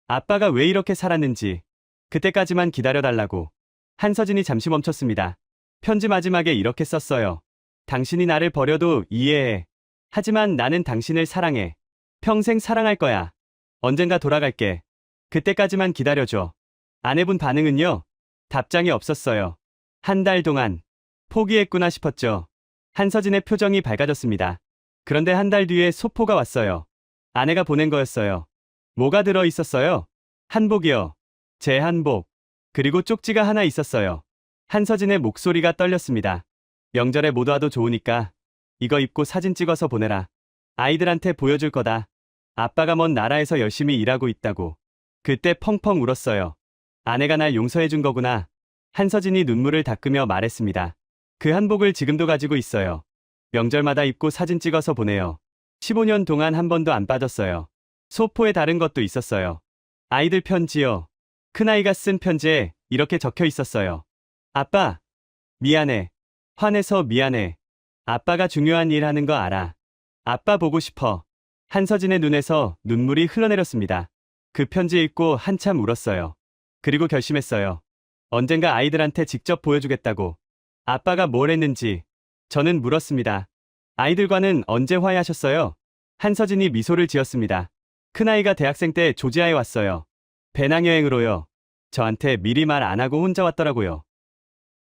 아빠가 왜 이렇게 살았는지. 그때까지만 기다려달라고. 한서진이 잠시 멈췄습니다. 편지 마지막에 이렇게 썼어요. 당신이 나를 버려도 이해해. 하지만 나는 당신을 사랑해. 평생 사랑할 거야. 언젠가 돌아갈게. 그때까지만 기다려줘. 아내분 반응은요? 답장이 없었어요. 한 달 동안 포기했구나 싶었죠. 한서진의 표정이 밝아졌습니다. 그런데 한 달 뒤에 소포가 왔어요. 아내가 보낸 거였어요. 뭐가 들어 있었어요? 한복이요. 제 한복. 그리고 쪽지가 하나 있었어요. 한서진의 목소리가 떨렸습니다. 명절에 못 와도 좋으니까 이거 입고 사진 찍어서 보내라. 아이들한테 보여줄 거다. 아빠가 먼 나라에서 열심히 일하고 있다고. 그때 펑펑 울었어요. 아내가 날 용서해준 거구나. 한서진이 눈물을 닦으며 말했습니다. 그 한복을 지금도 가지고 있어요. 명절마다 입고 사진 찍어서 보내요. 15년 동안 한 번도 안 빠졌어요. 소포에 다른 것도 있었어요. 아이들 편지요. 큰아이가 쓴 편지에 이렇게 적혀 있었어요. 아빠, 미안해. 화내서 미안해. 아빠가 중요한 일 하는 거 알아. 아빠 보고 싶어. 한서진의 눈에서 눈물이 흘러내렸습니다. 그 편지 읽고 한참 울었어요. 그리고 결심했어요. 언젠가 아이들한테 직접 보여주겠다고. 아빠가 뭘 했는지. 저는 물었습니다. 아이들과는 언제 화해하셨어요? 한서진이 미소를 지었습니다. 큰아이가 대학생 때 조지아에 왔어요. 배낭여행으로요. 저한테 미리 말 안 하고 혼자 왔더라고요.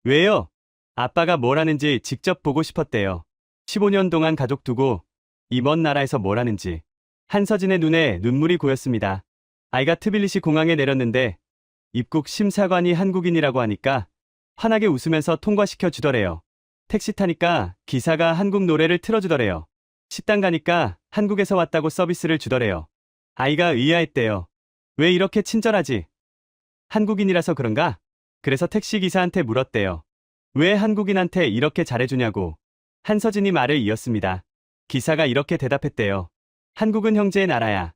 왜요? 아빠가 뭘 하는지 직접 보고 싶었대요. 15년 동안 가족 두고 이 먼 나라에서 뭘 하는지. 한서진의 눈에 눈물이 고였습니다. 아이가 트빌리시 공항에 내렸는데 입국 심사관이 한국인이라고 하니까 환하게 웃으면서 통과시켜 주더래요. 택시 타니까 기사가 한국 노래를 틀어주더래요. 식당 가니까 한국에서 왔다고 서비스를 주더래요. 아이가 의아했대요. 왜 이렇게 친절하지? 한국인이라서 그런가? 그래서 택시기사한테 물었대요. 왜 한국인한테 이렇게 잘해주냐고. 한서진이 말을 이었습니다. 기사가 이렇게 대답했대요. 한국은 형제의 나라야.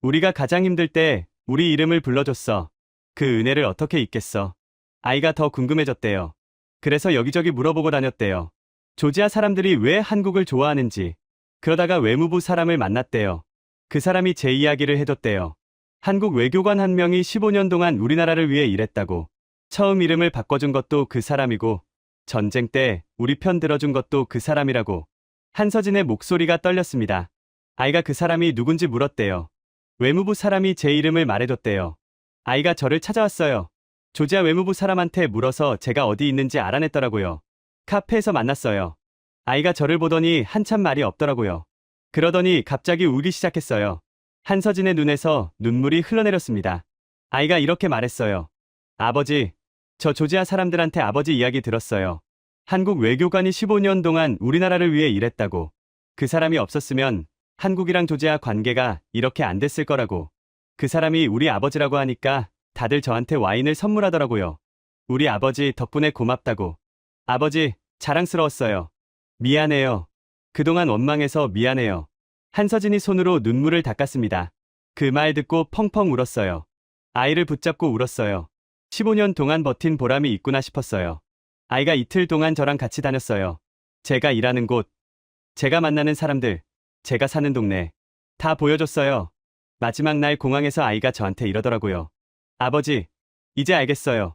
우리가 가장 힘들 때 우리 이름을 불러줬어. 그 은혜를 어떻게 잊겠어. 아이가 더 궁금해졌대요. 그래서 여기저기 물어보고 다녔대요. 조지아 사람들이 왜 한국을 좋아하는지. 그러다가 외무부 사람을 만났대요. 그 사람이 제 이야기를 해줬대요. 한국 외교관 한 명이 15년 동안 우리나라를 위해 일했다고. 처음 이름을 바꿔준 것도 그 사람이고 전쟁 때 우리 편 들어준 것도 그 사람이라고. 한서진의 목소리가 떨렸습니다. 아이가 그 사람이 누군지 물었대요. 외무부 사람이 제 이름을 말해줬대요. 아이가 저를 찾아왔어요. 조지아 외무부 사람한테 물어서 제가 어디 있는지 알아냈더라고요. 카페에서 만났어요. 아이가 저를 보더니 한참 말이 없더라고요. 그러더니 갑자기 울기 시작했어요. 한서진의 눈에서 눈물이 흘러내렸습니다. 아이가 이렇게 말했어요. 아버지, 저 조지아 사람들한테 아버지 이야기 들었어요. 한국 외교관이 15년 동안 우리나라를 위해 일했다고. 그 사람이 없었으면 한국이랑 조지아 관계가 이렇게 안 됐을 거라고. 그 사람이 우리 아버지라고 하니까 다들 저한테 와인을 선물하더라고요. 우리 아버지 덕분에 고맙다고. 아버지, 자랑스러웠어요. 미안해요. 그동안 원망해서 미안해요. 한서진이 손으로 눈물을 닦았습니다. 그 말 듣고 펑펑 울었어요. 아이를 붙잡고 울었어요. 15년 동안 버틴 보람이 있구나 싶었어요. 아이가 이틀 동안 저랑 같이 다녔어요. 제가 일하는 곳, 제가 만나는 사람들, 제가 사는 동네 다 보여줬어요. 마지막 날 공항에서 아이가 저한테 이러더라고요. 아버지, 이제 알겠어요.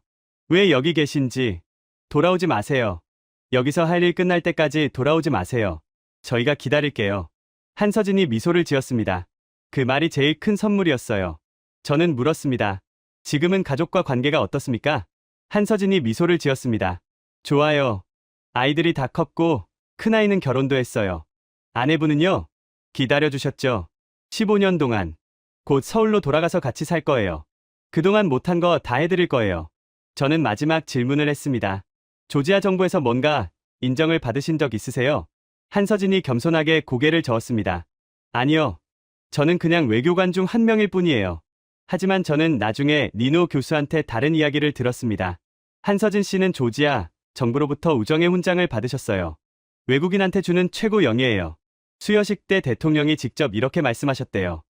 왜 여기 계신지. 돌아오지 마세요. 여기서 할 일 끝날 때까지 돌아오지 마세요. 저희가 기다릴게요. 한서진이 미소를 지었습니다. 그 말이 제일 큰 선물이었어요. 저는 물었습니다. 지금은 가족과 관계가 어떻습니까? 한서진이 미소를 지었습니다. 좋아요. 아이들이 다 컸고 큰아이는 결혼도 했어요. 아내분은요? 기다려주셨죠. 15년 동안. 곧 서울로 돌아가서 같이 살 거예요. 그동안 못한 거 다 해드릴 거예요. 저는 마지막 질문을 했습니다. 조지아 정부에서 뭔가 인정을 받으신 적 있으세요? 한서진이 겸손하게 고개를 저었습니다. 아니요. 저는 그냥 외교관 중 한 명일 뿐이에요. 하지만 저는 나중에 니노 교수한테 다른 이야기를 들었습니다. 한서진 씨는 조지아 정부로부터 우정의 훈장을 받으셨어요. 외국인한테 주는 최고 영예예요. 수여식 때 대통령이 직접 이렇게 말씀하셨대요.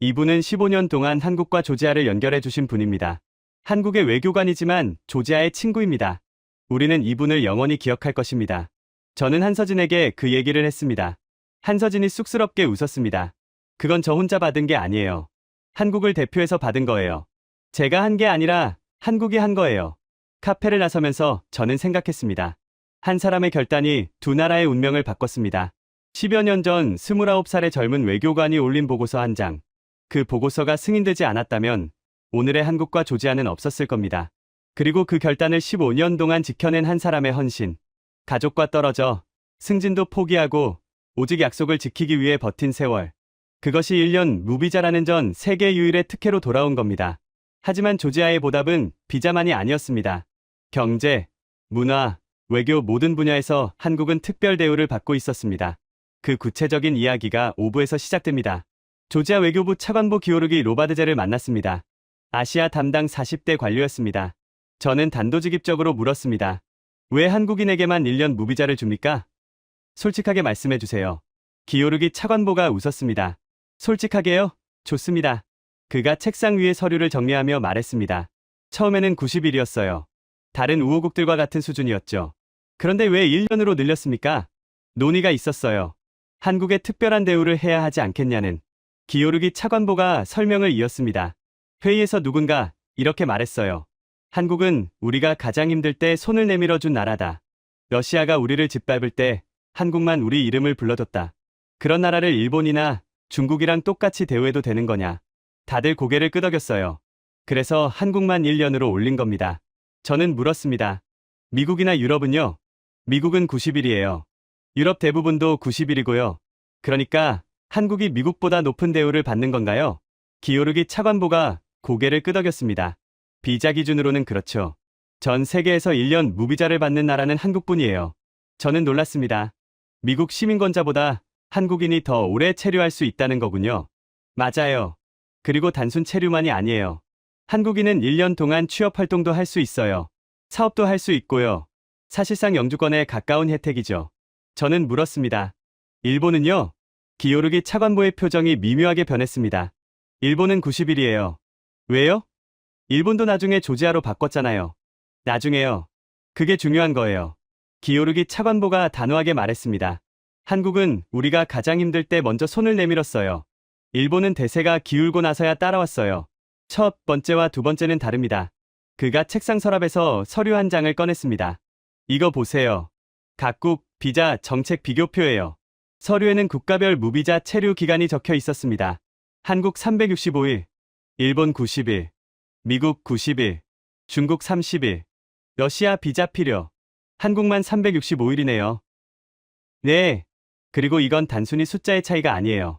이분은 15년 동안 한국과 조지아를 연결해 주신 분입니다. 한국의 외교관이지만 조지아의 친구입니다. 우리는 이분을 영원히 기억할 것입니다. 저는 한서진에게 그 얘기를 했습니다. 한서진이 쑥스럽게 웃었습니다. 그건 저 혼자 받은 게 아니에요. 한국을 대표해서 받은 거예요. 제가 한 게 아니라 한국이 한 거예요. 카페를 나서면서 저는 생각했습니다. 한 사람의 결단이 두 나라의 운명을 바꿨습니다. 10여 년 전 29살의 젊은 외교관이 올린 보고서 한 장. 그 보고서가 승인되지 않았다면 오늘의 한국과 조지아는 없었을 겁니다. 그리고 그 결단을 15년 동안 지켜낸 한 사람의 헌신. 가족과 떨어져 승진도 포기하고 오직 약속을 지키기 위해 버틴 세월. 그것이 1년 무비자라는 전 세계 유일의 특혜로 돌아온 겁니다. 하지만 조지아의 보답은 비자만이 아니었습니다. 경제, 문화, 외교 모든 분야에서 한국은 특별 대우를 받고 있었습니다. 그 구체적인 이야기가 5부에서 시작됩니다. 조지아 외교부 차관보 기오르기 로바드제를 만났습니다. 아시아 담당 40대 관료였습니다. 저는 단도직입적으로 물었습니다. 왜 한국인에게만 1년 무비자를 줍니까? 솔직하게 말씀해 주세요. 기오르기 차관보가 웃었습니다. 솔직하게요? 좋습니다. 그가 책상 위에 서류를 정리하며 말했습니다. 처음에는 90일이었어요. 다른 우호국들과 같은 수준이었죠. 그런데 왜 1년으로 늘렸습니까? 논의가 있었어요. 한국에 특별한 대우를 해야 하지 않겠냐는. 기오르기 차관보가 설명을 이었습니다. 회의에서 누군가 이렇게 말했어요. 한국은 우리가 가장 힘들 때 손을 내밀어 준 나라다. 러시아가 우리를 짓밟을 때 한국만 우리 이름을 불러줬다. 그런 나라를 일본이나 중국이랑 똑같이 대우해도 되는 거냐. 다들 고개를 끄덕였어요. 그래서 한국만 1년으로 올린 겁니다. 저는 물었습니다. 미국이나 유럽은요? 미국은 90일이에요. 유럽 대부분도 90일이고요. 그러니까 한국이 미국보다 높은 대우를 받는 건가요? 기오르기 차관보가 고개를 끄덕였습니다. 비자 기준으로는 그렇죠. 전 세계에서 1년 무비자를 받는 나라는 한국뿐이에요. 저는 놀랐습니다. 미국 시민권자보다 한국인이 더 오래 체류할 수 있다는 거군요. 맞아요. 그리고 단순 체류만이 아니에요. 한국인은 1년 동안 취업 활동도 할 수 있어요. 사업도 할 수 있고요. 사실상 영주권에 가까운 혜택이죠. 저는 물었습니다. 일본은요? 기오르기 차관보의 표정이 미묘하게 변했습니다. 일본은 90일이에요. 왜요? 일본도 나중에 조지아로 바꿨잖아요. 나중에요. 그게 중요한 거예요. 기오르기 차관보가 단호하게 말했습니다. 한국은 우리가 가장 힘들 때 먼저 손을 내밀었어요. 일본은 대세가 기울고 나서야 따라왔어요. 첫 번째와 두 번째는 다릅니다. 그가 책상 서랍에서 서류 한 장을 꺼냈습니다. 이거 보세요. 각국 비자 정책 비교표예요. 서류에는 국가별 무비자 체류 기간이 적혀 있었습니다. 한국 365일, 일본 90일, 미국 90일, 중국 30일, 러시아 비자 필요. 한국만 365일이네요. 네. 그리고 이건 단순히 숫자의 차이가 아니에요.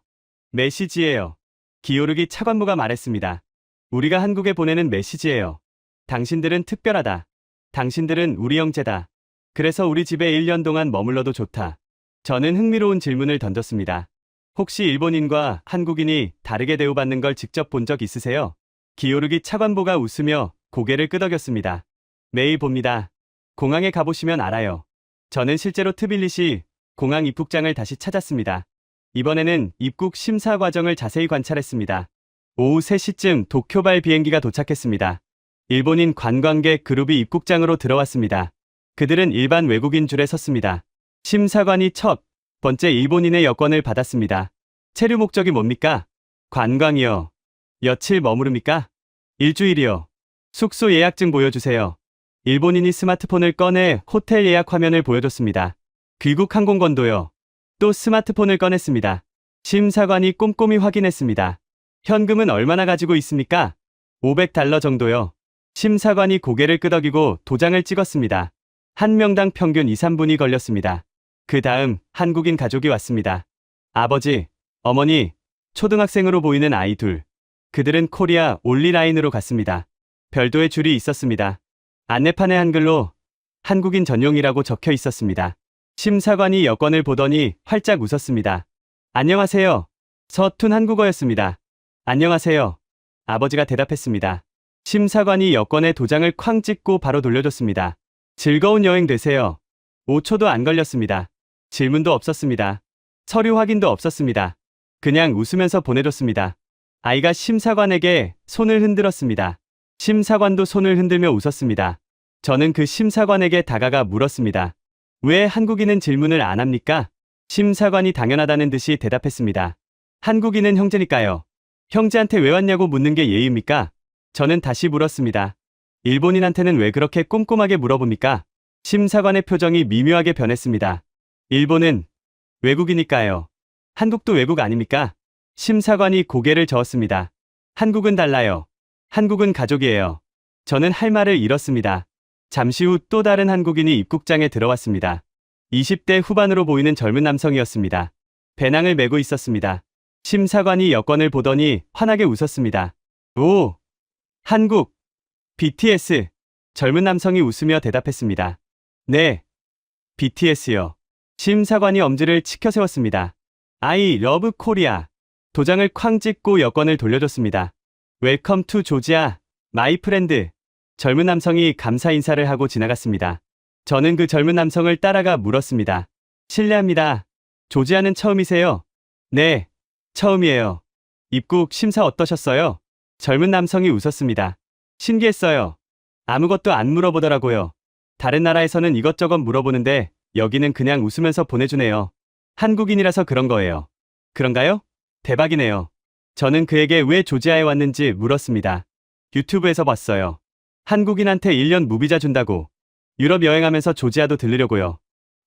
메시지예요. 기요르기 차관보가 말했습니다. 우리가 한국에 보내는 메시지예요. 당신들은 특별하다. 당신들은 우리 형제다. 그래서 우리 집에 1년 동안 머물러도 좋다. 저는 흥미로운 질문을 던졌습니다. 혹시 일본인과 한국인이 다르게 대우받는 걸 직접 본 적 있으세요? 기요르기 차관보가 웃으며 고개를 끄덕였습니다. 매일 봅니다. 공항에 가보시면 알아요. 저는 실제로 트빌리시 공항 입국장을 다시 찾았습니다. 이번에는 입국 심사 과정을 자세히 관찰했습니다. 오후 3시쯤 도쿄발 비행기가 도착했습니다. 일본인 관광객 그룹이 입국장으로 들어왔습니다. 그들은 일반 외국인 줄에 섰습니다. 심사관이 첫 번째 일본인의 여권을 받았습니다. 체류 목적이 뭡니까? 관광이요. 며칠 머무릅니까? 일주일이요. 숙소 예약증 보여주세요. 일본인이 스마트폰을 꺼내 호텔 예약 화면을 보여줬습니다. 귀국 항공권도요. 또 스마트폰을 꺼냈습니다. 심사관이 꼼꼼히 확인했습니다. 현금은 얼마나 가지고 있습니까? $500 정도요. 심사관이 고개를 끄덕이고 도장을 찍었습니다. 한 명당 평균 2, 3분이 걸렸습니다. 그 다음 한국인 가족이 왔습니다. 아버지, 어머니, 초등학생으로 보이는 아이 둘. 그들은 코리아 올리라인으로 갔습니다. 별도의 줄이 있었습니다. 안내판에 한글로 한국인 전용이라고 적혀 있었습니다. 심사관이 여권을 보더니 활짝 웃었습니다. 안녕하세요. 서툰 한국어였습니다. 안녕하세요. 아버지가 대답했습니다. 심사관이 여권에 도장을 쾅 찍고 바로 돌려줬습니다. 즐거운 여행 되세요. 5초도 안 걸렸습니다. 질문도 없었습니다. 서류 확인도 없었습니다. 그냥 웃으면서 보내줬습니다. 아이가 심사관에게 손을 흔들었습니다. 심사관도 손을 흔들며 웃었습니다. 저는 그 심사관에게 다가가 물었습니다. 왜 한국인은 질문을 안 합니까? 심사관이 당연하다는 듯이 대답했습니다. 한국인은 형제니까요. 형제한테 왜 왔냐고 묻는 게 예의입니까? 저는 다시 물었습니다. 일본인한테는 왜 그렇게 꼼꼼하게 물어봅니까? 심사관의 표정이 미묘하게 변했습니다. 일본은 외국이니까요. 한국도 외국 아닙니까? 심사관이 고개를 저었습니다. 한국은 달라요. 한국은 가족이에요. 저는 할 말을 잃었습니다. 잠시 후 또 다른 한국인이 입국장에 들어왔습니다. 20대 후반으로 보이는 젊은 남성이었습니다. 배낭을 메고 있었습니다. 심사관이 여권을 보더니 환하게 웃었습니다. 오! 한국! BTS! 젊은 남성이 웃으며 대답했습니다. 네, BTS요. 심사관이 엄지를 치켜 세웠습니다. I love Korea. 도장을 쾅 찍고 여권을 돌려줬습니다. 웰컴 투 조지아, 마이 프렌드. 젊은 남성이 감사 인사를 하고 지나갔습니다. 저는 그 젊은 남성을 따라가 물었습니다. 실례합니다. 조지아는 처음이세요? 네, 처음이에요. 입국 심사 어떠셨어요? 젊은 남성이 웃었습니다. 신기했어요. 아무것도 안 물어보더라고요. 다른 나라에서는 이것저것 물어보는데 여기는 그냥 웃으면서 보내주네요. 한국인이라서 그런 거예요. 그런가요? 대박이네요. 저는 그에게 왜 조지아에 왔는지 물었습니다. 유튜브에서 봤어요. 한국인한테 1년 무비자 준다고. 유럽 여행하면서 조지아도 들르려고요.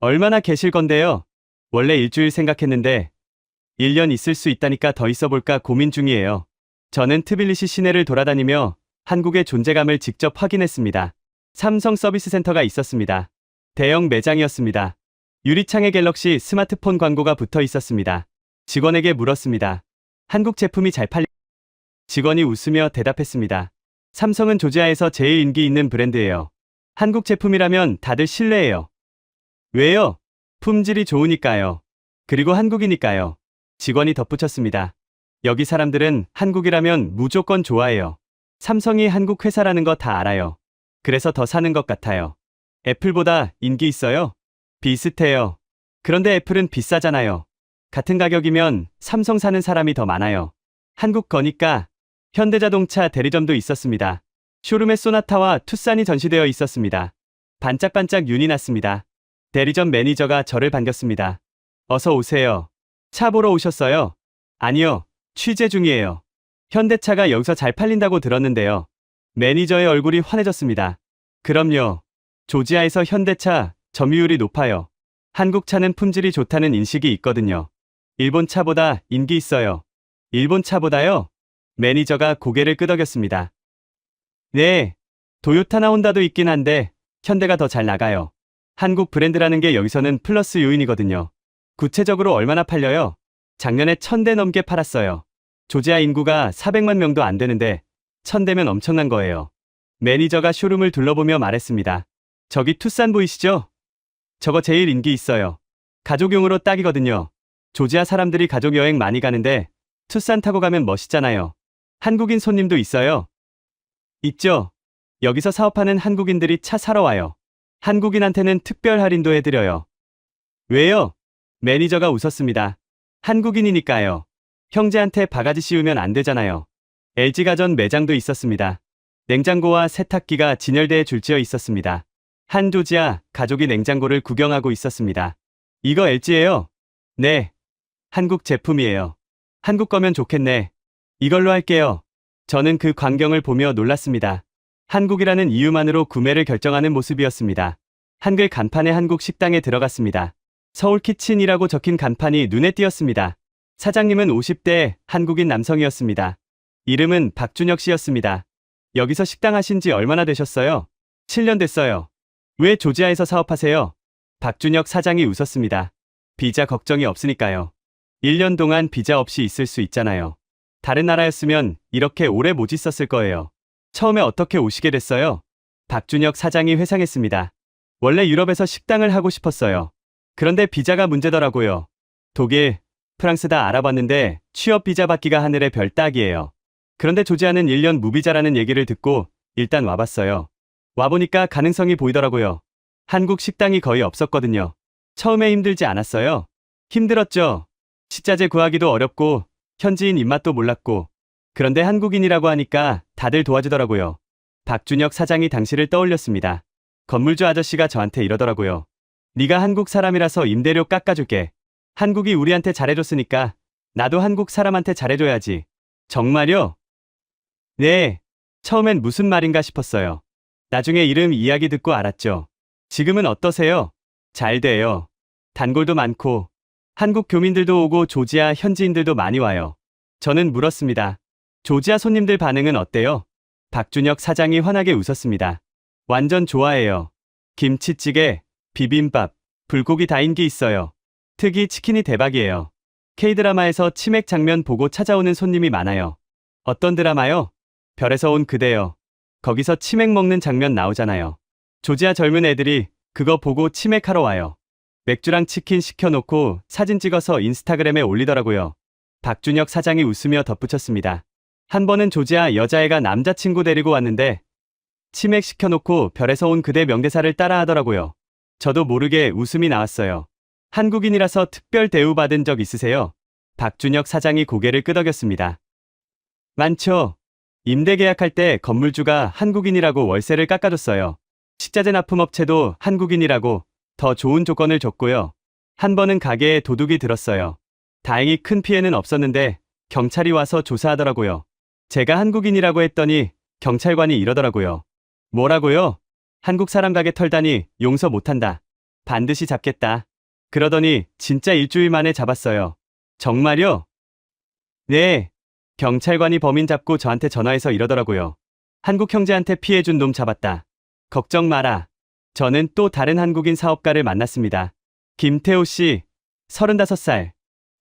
얼마나 계실 건데요? 원래 일주일 생각했는데 1년 있을 수 있다니까 더 있어 볼까 고민 중이에요. 저는 트빌리시 시내를 돌아다니며 한국의 존재감을 직접 확인했습니다. 삼성 서비스 센터가 있었습니다. 대형 매장이었습니다. 유리창에 갤럭시 스마트폰 광고가 붙어 있었습니다. 직원에게 물었습니다. 한국 제품이 잘 팔리... 직원이 웃으며 대답했습니다. 삼성은 조지아에서 제일 인기 있는 브랜드예요. 한국 제품이라면 다들 신뢰해요. 왜요? 품질이 좋으니까요. 그리고 한국이니까요. 직원이 덧붙였습니다. 여기 사람들은 한국이라면 무조건 좋아해요. 삼성이 한국 회사라는 거 다 알아요. 그래서 더 사는 것 같아요. 애플보다 인기 있어요? 비슷해요. 그런데 애플은 비싸잖아요. 같은 가격이면 삼성 사는 사람이 더 많아요. 한국 거니까. 현대자동차 대리점도 있었습니다. 쇼룸에 소나타와 투싼이 전시되어 있었습니다. 반짝반짝 윤이 났습니다. 대리점 매니저가 저를 반겼습니다. 어서 오세요. 차 보러 오셨어요? 아니요, 취재 중이에요. 현대차가 여기서 잘 팔린다고 들었는데요. 매니저의 얼굴이 환해졌습니다. 그럼요. 조지아에서 현대차 점유율이 높아요. 한국 차는 품질이 좋다는 인식이 있거든요. 일본 차보다 인기 있어요. 일본 차보다요? 매니저가 고개를 끄덕였습니다. 네, 도요타나 혼다도 있긴 한데 현대가 더 잘 나가요. 한국 브랜드라는 게 여기서는 플러스 요인이거든요. 구체적으로 얼마나 팔려요? 작년에 1000대 넘게 팔았어요. 조지아 인구가 400만 명도 안 되는데 1000대면 엄청난 거예요. 매니저가 쇼룸을 둘러보며 말했습니다. 저기 투싼 보이시죠? 저거 제일 인기 있어요. 가족용으로 딱이거든요. 조지아 사람들이 가족 여행 많이 가는데 투싼 타고 가면 멋있잖아요. 한국인 손님도 있어요. 있죠. 여기서 사업하는 한국인들이 차 사러 와요. 한국인한테는 특별 할인도 해드려요. 왜요? 매니저가 웃었습니다. 한국인이니까요. 형제한테 바가지 씌우면 안 되잖아요. LG가전 매장도 있었습니다. 냉장고와 세탁기가 진열대에 줄지어 있었습니다. 한 조지아 가족이 냉장고를 구경하고 있었습니다. 이거 LG예요? 네. 한국 제품이에요. 한국 거면 좋겠네. 이걸로 할게요. 저는 그 광경을 보며 놀랐습니다. 한국이라는 이유만으로 구매를 결정하는 모습이었습니다. 한글 간판에 한국 식당에 들어갔습니다. 서울 키친이라고 적힌 간판이 눈에 띄었습니다. 사장님은 50대 한국인 남성이었습니다. 이름은 박준혁 씨였습니다. 여기서 식당 하신 지 얼마나 되셨어요? 7년 됐어요. 왜 조지아에서 사업하세요? 박준혁 사장이 웃었습니다. 비자 걱정이 없으니까요. 1년 동안 비자 없이 있을 수 있잖아요. 다른 나라였으면 이렇게 오래 못 있었을 거예요. 처음에 어떻게 오시게 됐어요? 박준혁 사장이 회상했습니다. 원래 유럽에서 식당을 하고 싶었어요. 그런데 비자가 문제더라고요. 독일, 프랑스 다 알아봤는데 취업 비자 받기가 하늘의 별 따기예요. 그런데 조지아는 1년 무비자라는 얘기를 듣고 일단 와봤어요. 와보니까 가능성이 보이더라고요. 한국 식당이 거의 없었거든요. 처음에 힘들지 않았어요? 힘들었죠. 식자재 구하기도 어렵고 현지인 입맛도 몰랐고 그런데 한국인이라고 하니까 다들 도와주더라고요. 박준혁 사장이 당시를 떠올렸습니다. 건물주 아저씨가 저한테 이러더라고요. 네가 한국 사람이라서 임대료 깎아줄게. 한국이 우리한테 잘해줬으니까 나도 한국 사람한테 잘해줘야지. 정말요? 네. 처음엔 무슨 말인가 싶었어요. 나중에 이름 이야기 듣고 알았죠. 지금은 어떠세요? 잘 돼요. 단골도 많고 한국 교민들도 오고 조지아 현지인들도 많이 와요. 저는 물었습니다. 조지아 손님들 반응은 어때요? 박준혁 사장이 환하게 웃었습니다. 완전 좋아해요. 김치찌개, 비빔밥, 불고기 다 인기 있어요. 특히 치킨이 대박이에요. K드라마에서 치맥 장면 보고 찾아오는 손님이 많아요. 어떤 드라마요? 별에서 온 그대요. 거기서 치맥 먹는 장면 나오잖아요. 조지아 젊은 애들이 그거 보고 치맥하러 와요. 맥주랑 치킨 시켜놓고 사진 찍어서 인스타그램에 올리더라고요. 박준혁 사장이 웃으며 덧붙였습니다. 한 번은 조지아 여자애가 남자친구 데리고 왔는데 치맥 시켜놓고 별에서 온 그대 명대사를 따라하더라고요. 저도 모르게 웃음이 나왔어요. 한국인이라서 특별 대우받은 적 있으세요? 박준혁 사장이 고개를 끄덕였습니다. 많죠. 임대 계약할 때 건물주가 한국인이라고 월세를 깎아줬어요. 식자재 납품업체도 한국인이라고 더 좋은 조건을 줬고요. 한 번은 가게에 도둑이 들었어요. 다행히 큰 피해는 없었는데 경찰이 와서 조사하더라고요. 제가 한국인이라고 했더니 경찰관이 이러더라고요. 뭐라고요? 한국 사람 가게 털다니 용서 못한다. 반드시 잡겠다. 그러더니 진짜 일주일 만에 잡았어요. 정말요? 네. 경찰관이 범인 잡고 저한테 전화해서 이러더라고요. 한국 형제한테 피해준 놈 잡았다. 걱정 마라. 저는 또 다른 한국인 사업가를 만났습니다. 김태호 씨, 35살.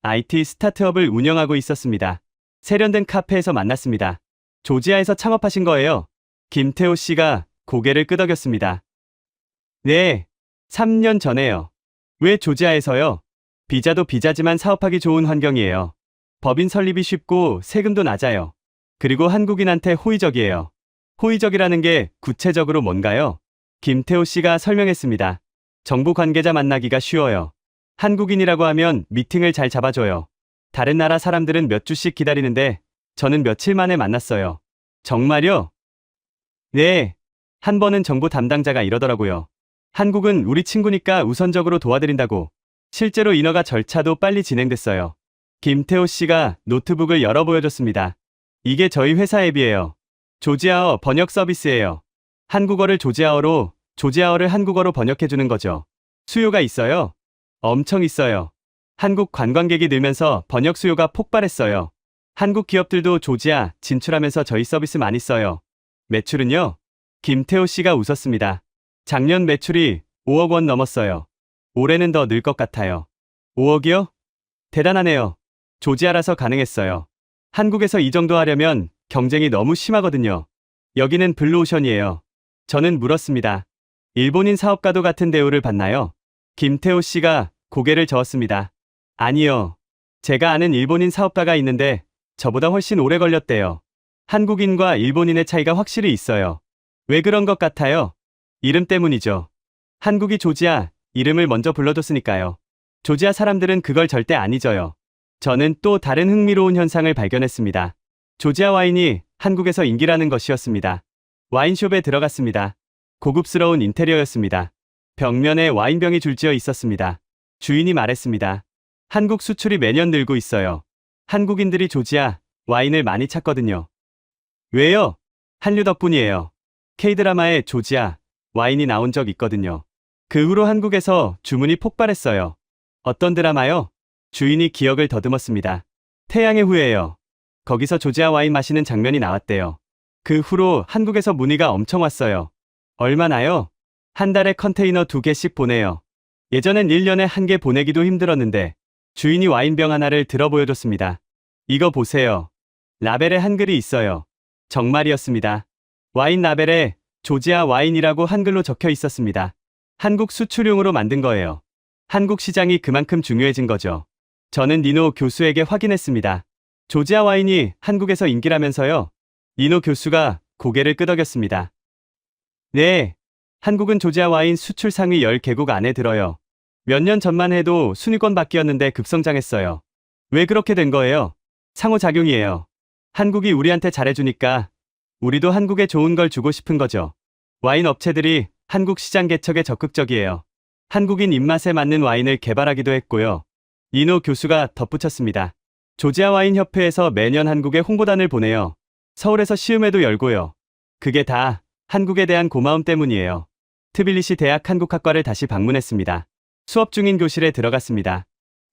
IT 스타트업을 운영하고 있었습니다. 세련된 카페에서 만났습니다. 조지아에서 창업하신 거예요? 김태호 씨가 고개를 끄덕였습니다. 네, 3년 전에요. 왜 조지아에서요? 비자도 비자지만 사업하기 좋은 환경이에요. 법인 설립이 쉽고 세금도 낮아요. 그리고 한국인한테 호의적이에요. 호의적이라는 게 구체적으로 뭔가요? 김태호 씨가 설명했습니다. 정부 관계자 만나기가 쉬워요. 한국인이라고 하면 미팅을 잘 잡아줘요. 다른 나라 사람들은 몇 주씩 기다리는데 저는 며칠 만에 만났어요. 정말요? 네. 한 번은 정부 담당자가 이러더라고요. 한국은 우리 친구니까 우선적으로 도와드린다고. 실제로 인허가 절차도 빨리 진행됐어요. 김태호 씨가 노트북을 열어 보여줬습니다. 이게 저희 회사 앱이에요. 조지아어 번역 서비스예요. 한국어를 조지아어로, 조지아어를 한국어로 번역해주는 거죠. 수요가 있어요. 엄청 있어요. 한국 관광객이 늘면서 번역 수요가 폭발했어요. 한국 기업들도 조지아 진출하면서 저희 서비스 많이 써요. 매출은요? 김태호 씨가 웃었습니다. 작년 매출이 5억 원 넘었어요. 올해는 더 늘 것 같아요. 5억이요? 대단하네요. 조지아라서 가능했어요. 한국에서 이 정도 하려면 경쟁이 너무 심하거든요. 여기는 블루오션이에요. 저는 물었습니다. 일본인 사업가도 같은 대우를 받나요? 김태호 씨가 고개를 저었습니다. 아니요. 제가 아는 일본인 사업가가 있는데 저보다 훨씬 오래 걸렸대요. 한국인과 일본인의 차이가 확실히 있어요. 왜 그런 것 같아요? 이름 때문이죠. 한국이 조지아 이름을 먼저 불러줬으니까요. 조지아 사람들은 그걸 절대 안 잊어요. 저는 또 다른 흥미로운 현상을 발견했습니다. 조지아 와인이 한국에서 인기라는 것이었습니다. 와인숍에 들어갔습니다. 고급스러운 인테리어였습니다. 벽면에 와인병이 줄지어 있었습니다. 주인이 말했습니다. 한국 수출이 매년 늘고 있어요. 한국인들이 조지아 와인을 많이 찾거든요. 왜요? 한류 덕분이에요. K드라마에 조지아 와인이 나온 적 있거든요. 그 후로 한국에서 주문이 폭발했어요. 어떤 드라마요? 주인이 기억을 더듬었습니다. 태양의 후예요. 거기서 조지아 와인 마시는 장면이 나왔대요. 그 후로 한국에서 문의가 엄청 왔어요. 얼마나요? 한 달에 컨테이너 2개씩 보내요. 예전엔 1년에 1개 보내기도 힘들었는데 주인이 와인병 하나를 들어 보여줬습니다. 이거 보세요. 라벨에 한글이 있어요. 정말이었습니다. 와인 라벨에 조지아 와인이라고 한글로 적혀 있었습니다. 한국 수출용으로 만든 거예요. 한국 시장이 그만큼 중요해진 거죠. 저는 니노 교수에게 확인했습니다. 조지아 와인이 한국에서 인기라면서요? 니노 교수가 고개를 끄덕였습니다. 네. 한국은 조지아 와인 수출 상위 10개국 안에 들어요. 몇 년 전만 해도 순위권 밖이었는데 급성장했어요. 왜 그렇게 된 거예요? 상호작용이에요. 한국이 우리한테 잘해주니까 우리도 한국에 좋은 걸 주고 싶은 거죠. 와인 업체들이 한국 시장 개척에 적극적이에요. 한국인 입맛에 맞는 와인을 개발하기도 했고요. 니노 교수가 덧붙였습니다. 조지아 와인 협회에서 매년 한국에 홍보단을 보내요. 서울에서 시음회도 열고요. 그게 다 한국에 대한 고마움 때문이에요. 트빌리시 대학 한국학과를 다시 방문했습니다. 수업 중인 교실에 들어갔습니다.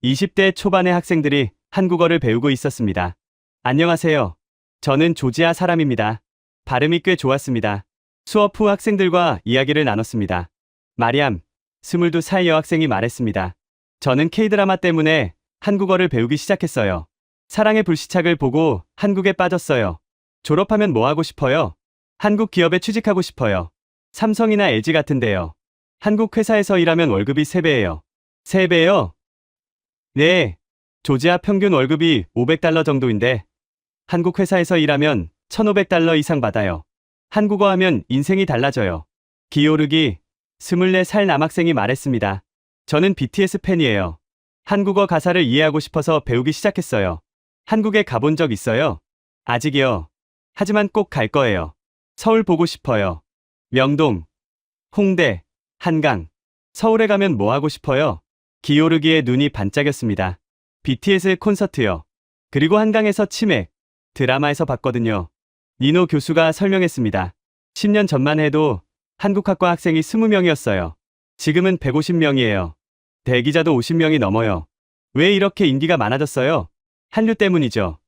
20대 초반의 학생들이 한국어를 배우고 있었습니다. 안녕하세요. 저는 조지아 사람입니다. 발음이 꽤 좋았습니다. 수업 후 학생들과 이야기를 나눴습니다. 마리암, 22살 여학생이 말했습니다. 저는 K드라마 때문에 한국어를 배우기 시작했어요. 사랑의 불시착을 보고 한국에 빠졌어요. 졸업하면 뭐 하고 싶어요? 한국 기업에 취직하고 싶어요. 삼성이나 LG 같은데요. 한국 회사에서 일하면 월급이 3배예요. 3배요? 네. 조지아 평균 월급이 $500 정도인데 한국 회사에서 일하면 $1,500 이상 받아요. 한국어 하면 인생이 달라져요. 기요르기, 24살 남학생이 말했습니다. 저는 BTS 팬이에요. 한국어 가사를 이해하고 싶어서 배우기 시작했어요. 한국에 가본 적 있어요? 아직이요. 하지만 꼭 갈 거예요. 서울 보고 싶어요. 명동, 홍대, 한강. 서울에 가면 뭐 하고 싶어요? 기요르기의 눈이 반짝였습니다. BTS 콘서트요. 그리고 한강에서 치맥, 드라마에서 봤거든요. 니노 교수가 설명했습니다. 10년 전만 해도 한국학과 학생이 20명이었어요. 지금은 150명이에요. 대기자도 50명이 넘어요. 왜 이렇게 인기가 많아졌어요? 한류 때문이죠.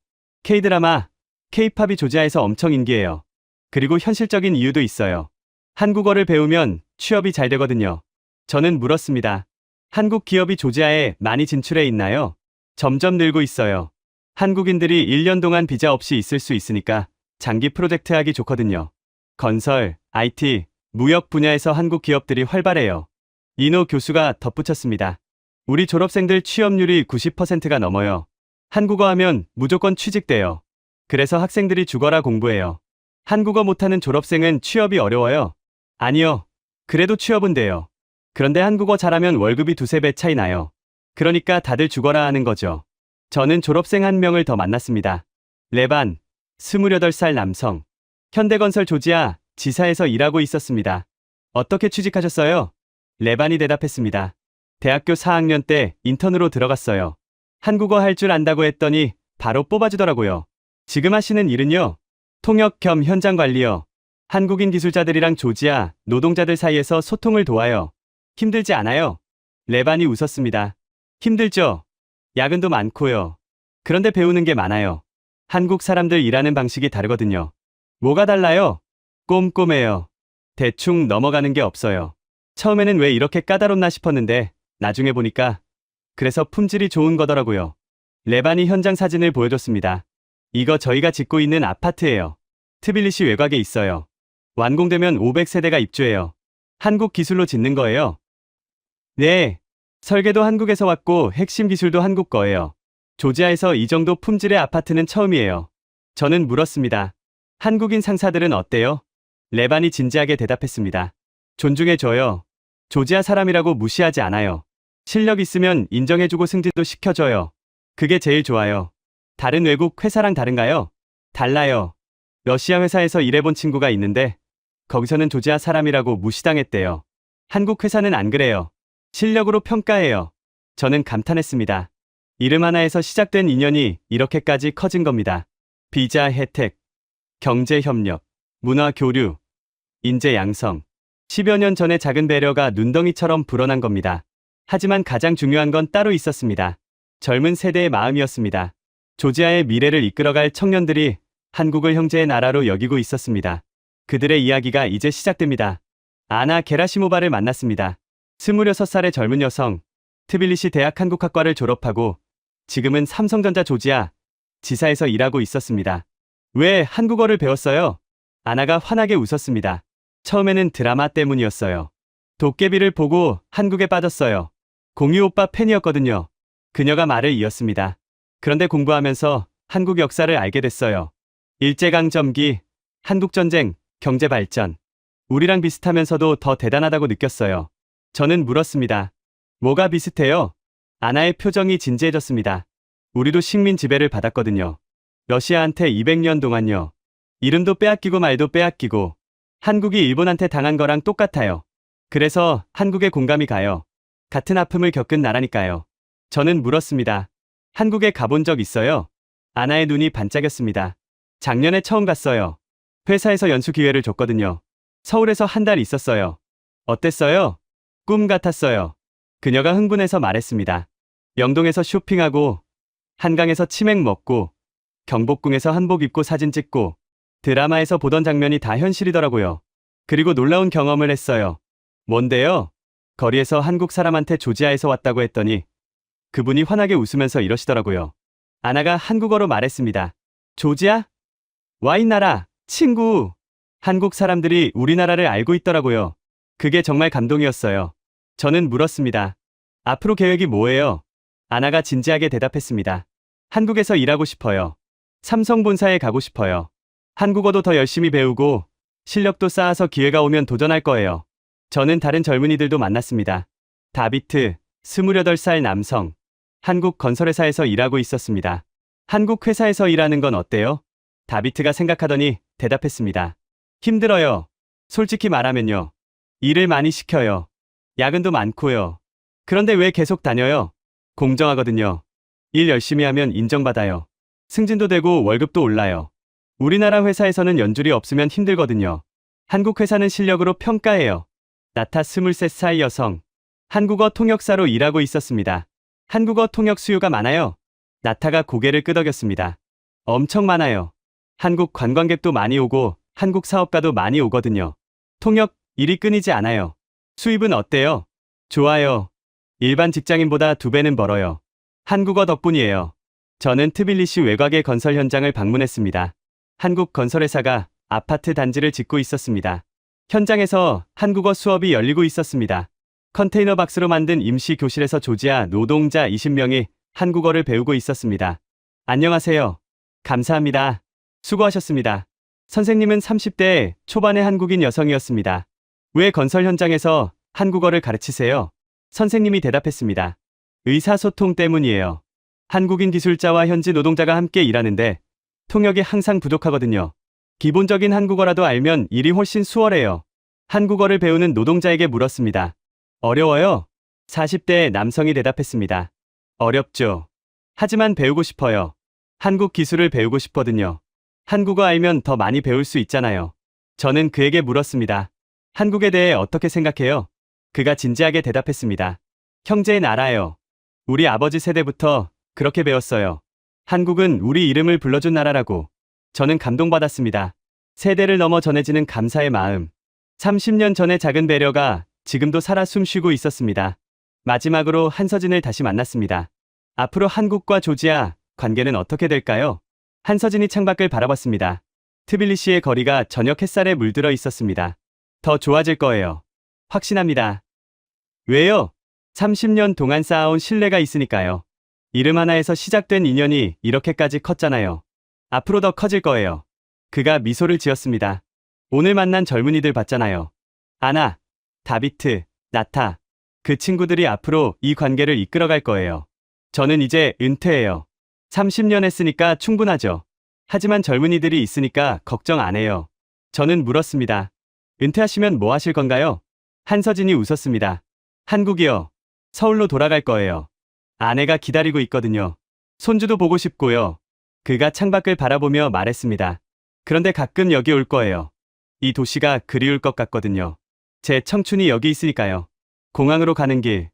K드라마, K팝이 조지아에서 엄청 인기예요. 그리고 현실적인 이유도 있어요. 한국어를 배우면 취업이 잘 되거든요. 저는 물었습니다. 한국 기업이 조지아에 많이 진출해 있나요? 점점 늘고 있어요. 한국인들이 1년 동안 비자 없이 있을 수 있으니까 장기 프로젝트 하기 좋거든요. 건설, IT, 무역 분야에서 한국 기업들이 활발해요. 니노 교수가 덧붙였습니다. 우리 졸업생들 취업률이 90%가 넘어요. 한국어 하면 무조건 취직돼요. 그래서 학생들이 죽어라 공부해요. 한국어 못하는 졸업생은 취업이 어려워요. 아니요. 그래도 취업은 돼요. 그런데 한국어 잘하면 월급이 2~3배 차이 나요. 그러니까 다들 죽어라 하는 거죠. 저는 졸업생 한 명을 더 만났습니다. 레반, 28살 남성. 현대건설 조지아 지사에서 일하고 있었습니다. 어떻게 취직하셨어요? 레반이 대답했습니다. 대학교 4학년 때 인턴으로 들어갔어요. 한국어 할 줄 안다고 했더니 바로 뽑아주더라고요. 지금 하시는 일은요? 통역 겸 현장 관리요. 한국인 기술자들이랑 조지아 노동자들 사이에서 소통을 도와요. 힘들지 않아요? 레반이 웃었습니다. 힘들죠? 야근도 많고요. 그런데 배우는 게 많아요. 한국 사람들 일하는 방식이 다르거든요. 뭐가 달라요? 꼼꼼해요. 대충 넘어가는 게 없어요. 처음에는 왜 이렇게 까다롭나 싶었는데 나중에 보니까 그래서 품질이 좋은 거더라고요. 레반이 현장 사진을 보여줬습니다. 이거 저희가 짓고 있는 아파트예요. 트빌리시 외곽에 있어요. 완공되면 500세대가 입주해요. 한국 기술로 짓는 거예요. 네. 설계도 한국에서 왔고 핵심 기술도 한국 거예요. 조지아에서 이 정도 품질의 아파트는 처음이에요. 저는 물었습니다. 한국인 상사들은 어때요? 레반이 진지하게 대답했습니다. 존중해줘요. 조지아 사람이라고 무시하지 않아요. 실력 있으면 인정해주고 승진도 시켜줘요. 그게 제일 좋아요. 다른 외국 회사랑 다른가요? 달라요. 러시아 회사에서 일해본 친구가 있는데 거기서는 조지아 사람이라고 무시당했대요. 한국 회사는 안 그래요. 실력으로 평가해요. 저는 감탄했습니다. 이름 하나에서 시작된 인연이 이렇게까지 커진 겁니다. 비자 혜택, 경제 협력, 문화 교류, 인재 양성. 10여 년 전에 작은 배려가 눈덩이처럼 불어난 겁니다. 하지만 가장 중요한 건 따로 있었습니다. 젊은 세대의 마음이었습니다. 조지아의 미래를 이끌어갈 청년들이 한국을 형제의 나라로 여기고 있었습니다. 그들의 이야기가 이제 시작됩니다. 아나 게라시모바를 만났습니다. 26살의 젊은 여성, 트빌리시 대학 한국학과를 졸업하고 지금은 삼성전자 조지아 지사에서 일하고 있었습니다. 왜 한국어를 배웠어요? 아나가 환하게 웃었습니다. 처음에는 드라마 때문이었어요. 도깨비를 보고 한국에 빠졌어요. 공유 오빠 팬이었거든요. 그녀가 말을 이었습니다. 그런데 공부하면서 한국 역사를 알게 됐어요. 일제강점기, 한국전쟁, 경제발전. 우리랑 비슷하면서도 더 대단하다고 느꼈어요. 저는 물었습니다. 뭐가 비슷해요? 아나의 표정이 진지해졌습니다. 우리도 식민 지배를 받았거든요. 러시아한테 200년 동안요. 이름도 빼앗기고 말도 빼앗기고 한국이 일본한테 당한 거랑 똑같아요. 그래서 한국에 공감이 가요. 같은 아픔을 겪은 나라니까요. 저는 물었습니다. 한국에 가본 적 있어요? 아나의 눈이 반짝였습니다. 작년에 처음 갔어요. 회사에서 연수 기회를 줬거든요. 서울에서 한 달 있었어요. 어땠어요? 꿈 같았어요. 그녀가 흥분해서 말했습니다. 영동에서 쇼핑하고, 한강에서 치맥 먹고, 경복궁에서 한복 입고 사진 찍고, 드라마에서 보던 장면이 다 현실이더라고요. 그리고 놀라운 경험을 했어요. 뭔데요? 거리에서 한국 사람한테 조지아에서 왔다고 했더니 그분이 환하게 웃으면서 이러시더라고요. 아나가 한국어로 말했습니다. 조지아? 와인 나라, 친구. 한국 사람들이 우리나라를 알고 있더라고요. 그게 정말 감동이었어요. 저는 물었습니다. 앞으로 계획이 뭐예요? 아나가 진지하게 대답했습니다. 한국에서 일하고 싶어요. 삼성 본사에 가고 싶어요. 한국어도 더 열심히 배우고 실력도 쌓아서 기회가 오면 도전할 거예요. 저는 다른 젊은이들도 만났습니다. 다비트, 28살 남성. 한국 건설회사에서 일하고 있었습니다. 한국 회사에서 일하는 건 어때요? 다비트가 생각하더니 대답했습니다. 힘들어요. 솔직히 말하면요. 일을 많이 시켜요. 야근도 많고요. 그런데 왜 계속 다녀요? 공정하거든요. 일 열심히 하면 인정받아요. 승진도 되고 월급도 올라요. 우리나라 회사에서는 연줄이 없으면 힘들거든요. 한국 회사는 실력으로 평가해요. 나타 23살 여성. 한국어 통역사로 일하고 있었습니다. 한국어 통역 수요가 많아요. 나타가 고개를 끄덕였습니다. 엄청 많아요. 한국 관광객도 많이 오고 한국 사업가도 많이 오거든요. 통역 일이 끊이지 않아요. 수입은 어때요? 좋아요. 일반 직장인보다 2배는 벌어요. 한국어 덕분이에요. 저는 트빌리시 외곽의 건설 현장을 방문했습니다. 한국 건설회사가 아파트 단지를 짓고 있었습니다. 현장에서 한국어 수업이 열리고 있었습니다. 컨테이너 박스로 만든 임시 교실에서 조지아 노동자 20명이 한국어를 배우고 있었습니다. 안녕하세요. 감사합니다. 수고하셨습니다. 선생님은 30대 초반의 한국인 여성이었습니다. 왜 건설 현장에서 한국어를 가르치세요? 선생님이 대답했습니다. 의사소통 때문이에요. 한국인 기술자와 현지 노동자가 함께 일하는데 통역이 항상 부족하거든요. 기본적인 한국어라도 알면 일이 훨씬 수월해요. 한국어를 배우는 노동자에게 물었습니다. 어려워요? 40대 남성이 대답했습니다. 어렵죠. 하지만 배우고 싶어요. 한국 기술을 배우고 싶거든요. 한국어 알면 더 많이 배울 수 있잖아요. 저는 그에게 물었습니다. 한국에 대해 어떻게 생각해요? 그가 진지하게 대답했습니다. 형제의 나라예요. 우리 아버지 세대부터 그렇게 배웠어요. 한국은 우리 이름을 불러준 나라라고. 저는 감동받았습니다. 세대를 넘어 전해지는 감사의 마음. 30년 전의 작은 배려가 지금도 살아 숨쉬고 있었습니다. 마지막으로 한서진을 다시 만났습니다. 앞으로 한국과 조지아 관계는 어떻게 될까요? 한서진이 창밖을 바라봤습니다. 트빌리시의 거리가 저녁 햇살에 물들어 있었습니다. 더 좋아질 거예요. 확신합니다. 왜요? 30년 동안 쌓아온 신뢰가 있으니까요. 이름 하나에서 시작된 인연이 이렇게까지 컸잖아요. 앞으로 더 커질 거예요. 그가 미소를 지었습니다. 오늘 만난 젊은이들 봤잖아요. 아나, 다비트, 나타. 그 친구들이 앞으로 이 관계를 이끌어갈 거예요. 저는 이제 은퇴해요. 30년 했으니까 충분하죠. 하지만 젊은이들이 있으니까 걱정 안 해요. 저는 물었습니다. 은퇴하시면 뭐 하실 건가요? 한서진이 웃었습니다. 한국이요. 서울로 돌아갈 거예요. 아내가 기다리고 있거든요. 손주도 보고 싶고요. 그가 창밖을 바라보며 말했습니다. 그런데 가끔 여기 올 거예요. 이 도시가 그리울 것 같거든요. 제 청춘이 여기 있으니까요. 공항으로 가는 길.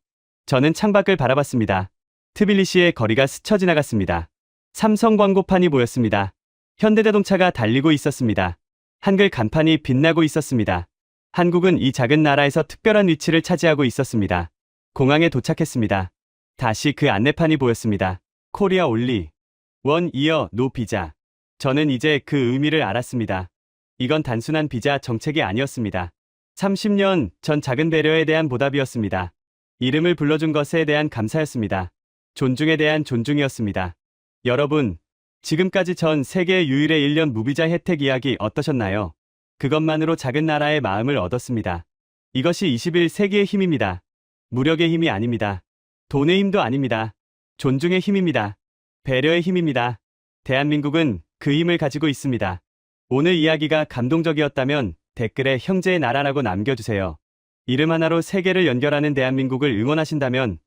저는 창밖을 바라봤습니다. 트빌리시의 거리가 스쳐 지나갔습니다. 삼성 광고판이 보였습니다. 현대자동차가 달리고 있었습니다. 한글 간판이 빛나고 있었습니다. 한국은 이 작은 나라에서 특별한 위치를 차지하고 있었습니다. 공항에 도착했습니다. 다시 그 안내판이 보였습니다. 코리아 올리. 원 이어 노 비자. 저는 이제 그 의미를 알았습니다. 이건 단순한 비자 정책이 아니었습니다. 30년 전 작은 배려에 대한 보답이었습니다. 이름을 불러준 것에 대한 감사였습니다. 존중에 대한 존중이었습니다. 여러분, 지금까지 전 세계 유일의 1년 무비자 혜택 이야기 어떠셨나요? 그것만으로 작은 나라의 마음을 얻었습니다. 이것이 21세기의 힘입니다. 무력의 힘이 아닙니다. 돈의 힘도 아닙니다. 존중의 힘입니다. 배려의 힘입니다. 대한민국은 그 힘을 가지고 있습니다. 오늘 이야기가 감동적이었다면 댓글에 형제의 나라라고 남겨주세요. 이름 하나로 세계를 연결하는 대한민국을 응원하신다면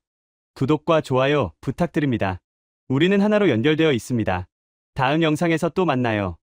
구독과 좋아요 부탁드립니다. 우리는 하나로 연결되어 있습니다. 다음 영상에서 또 만나요.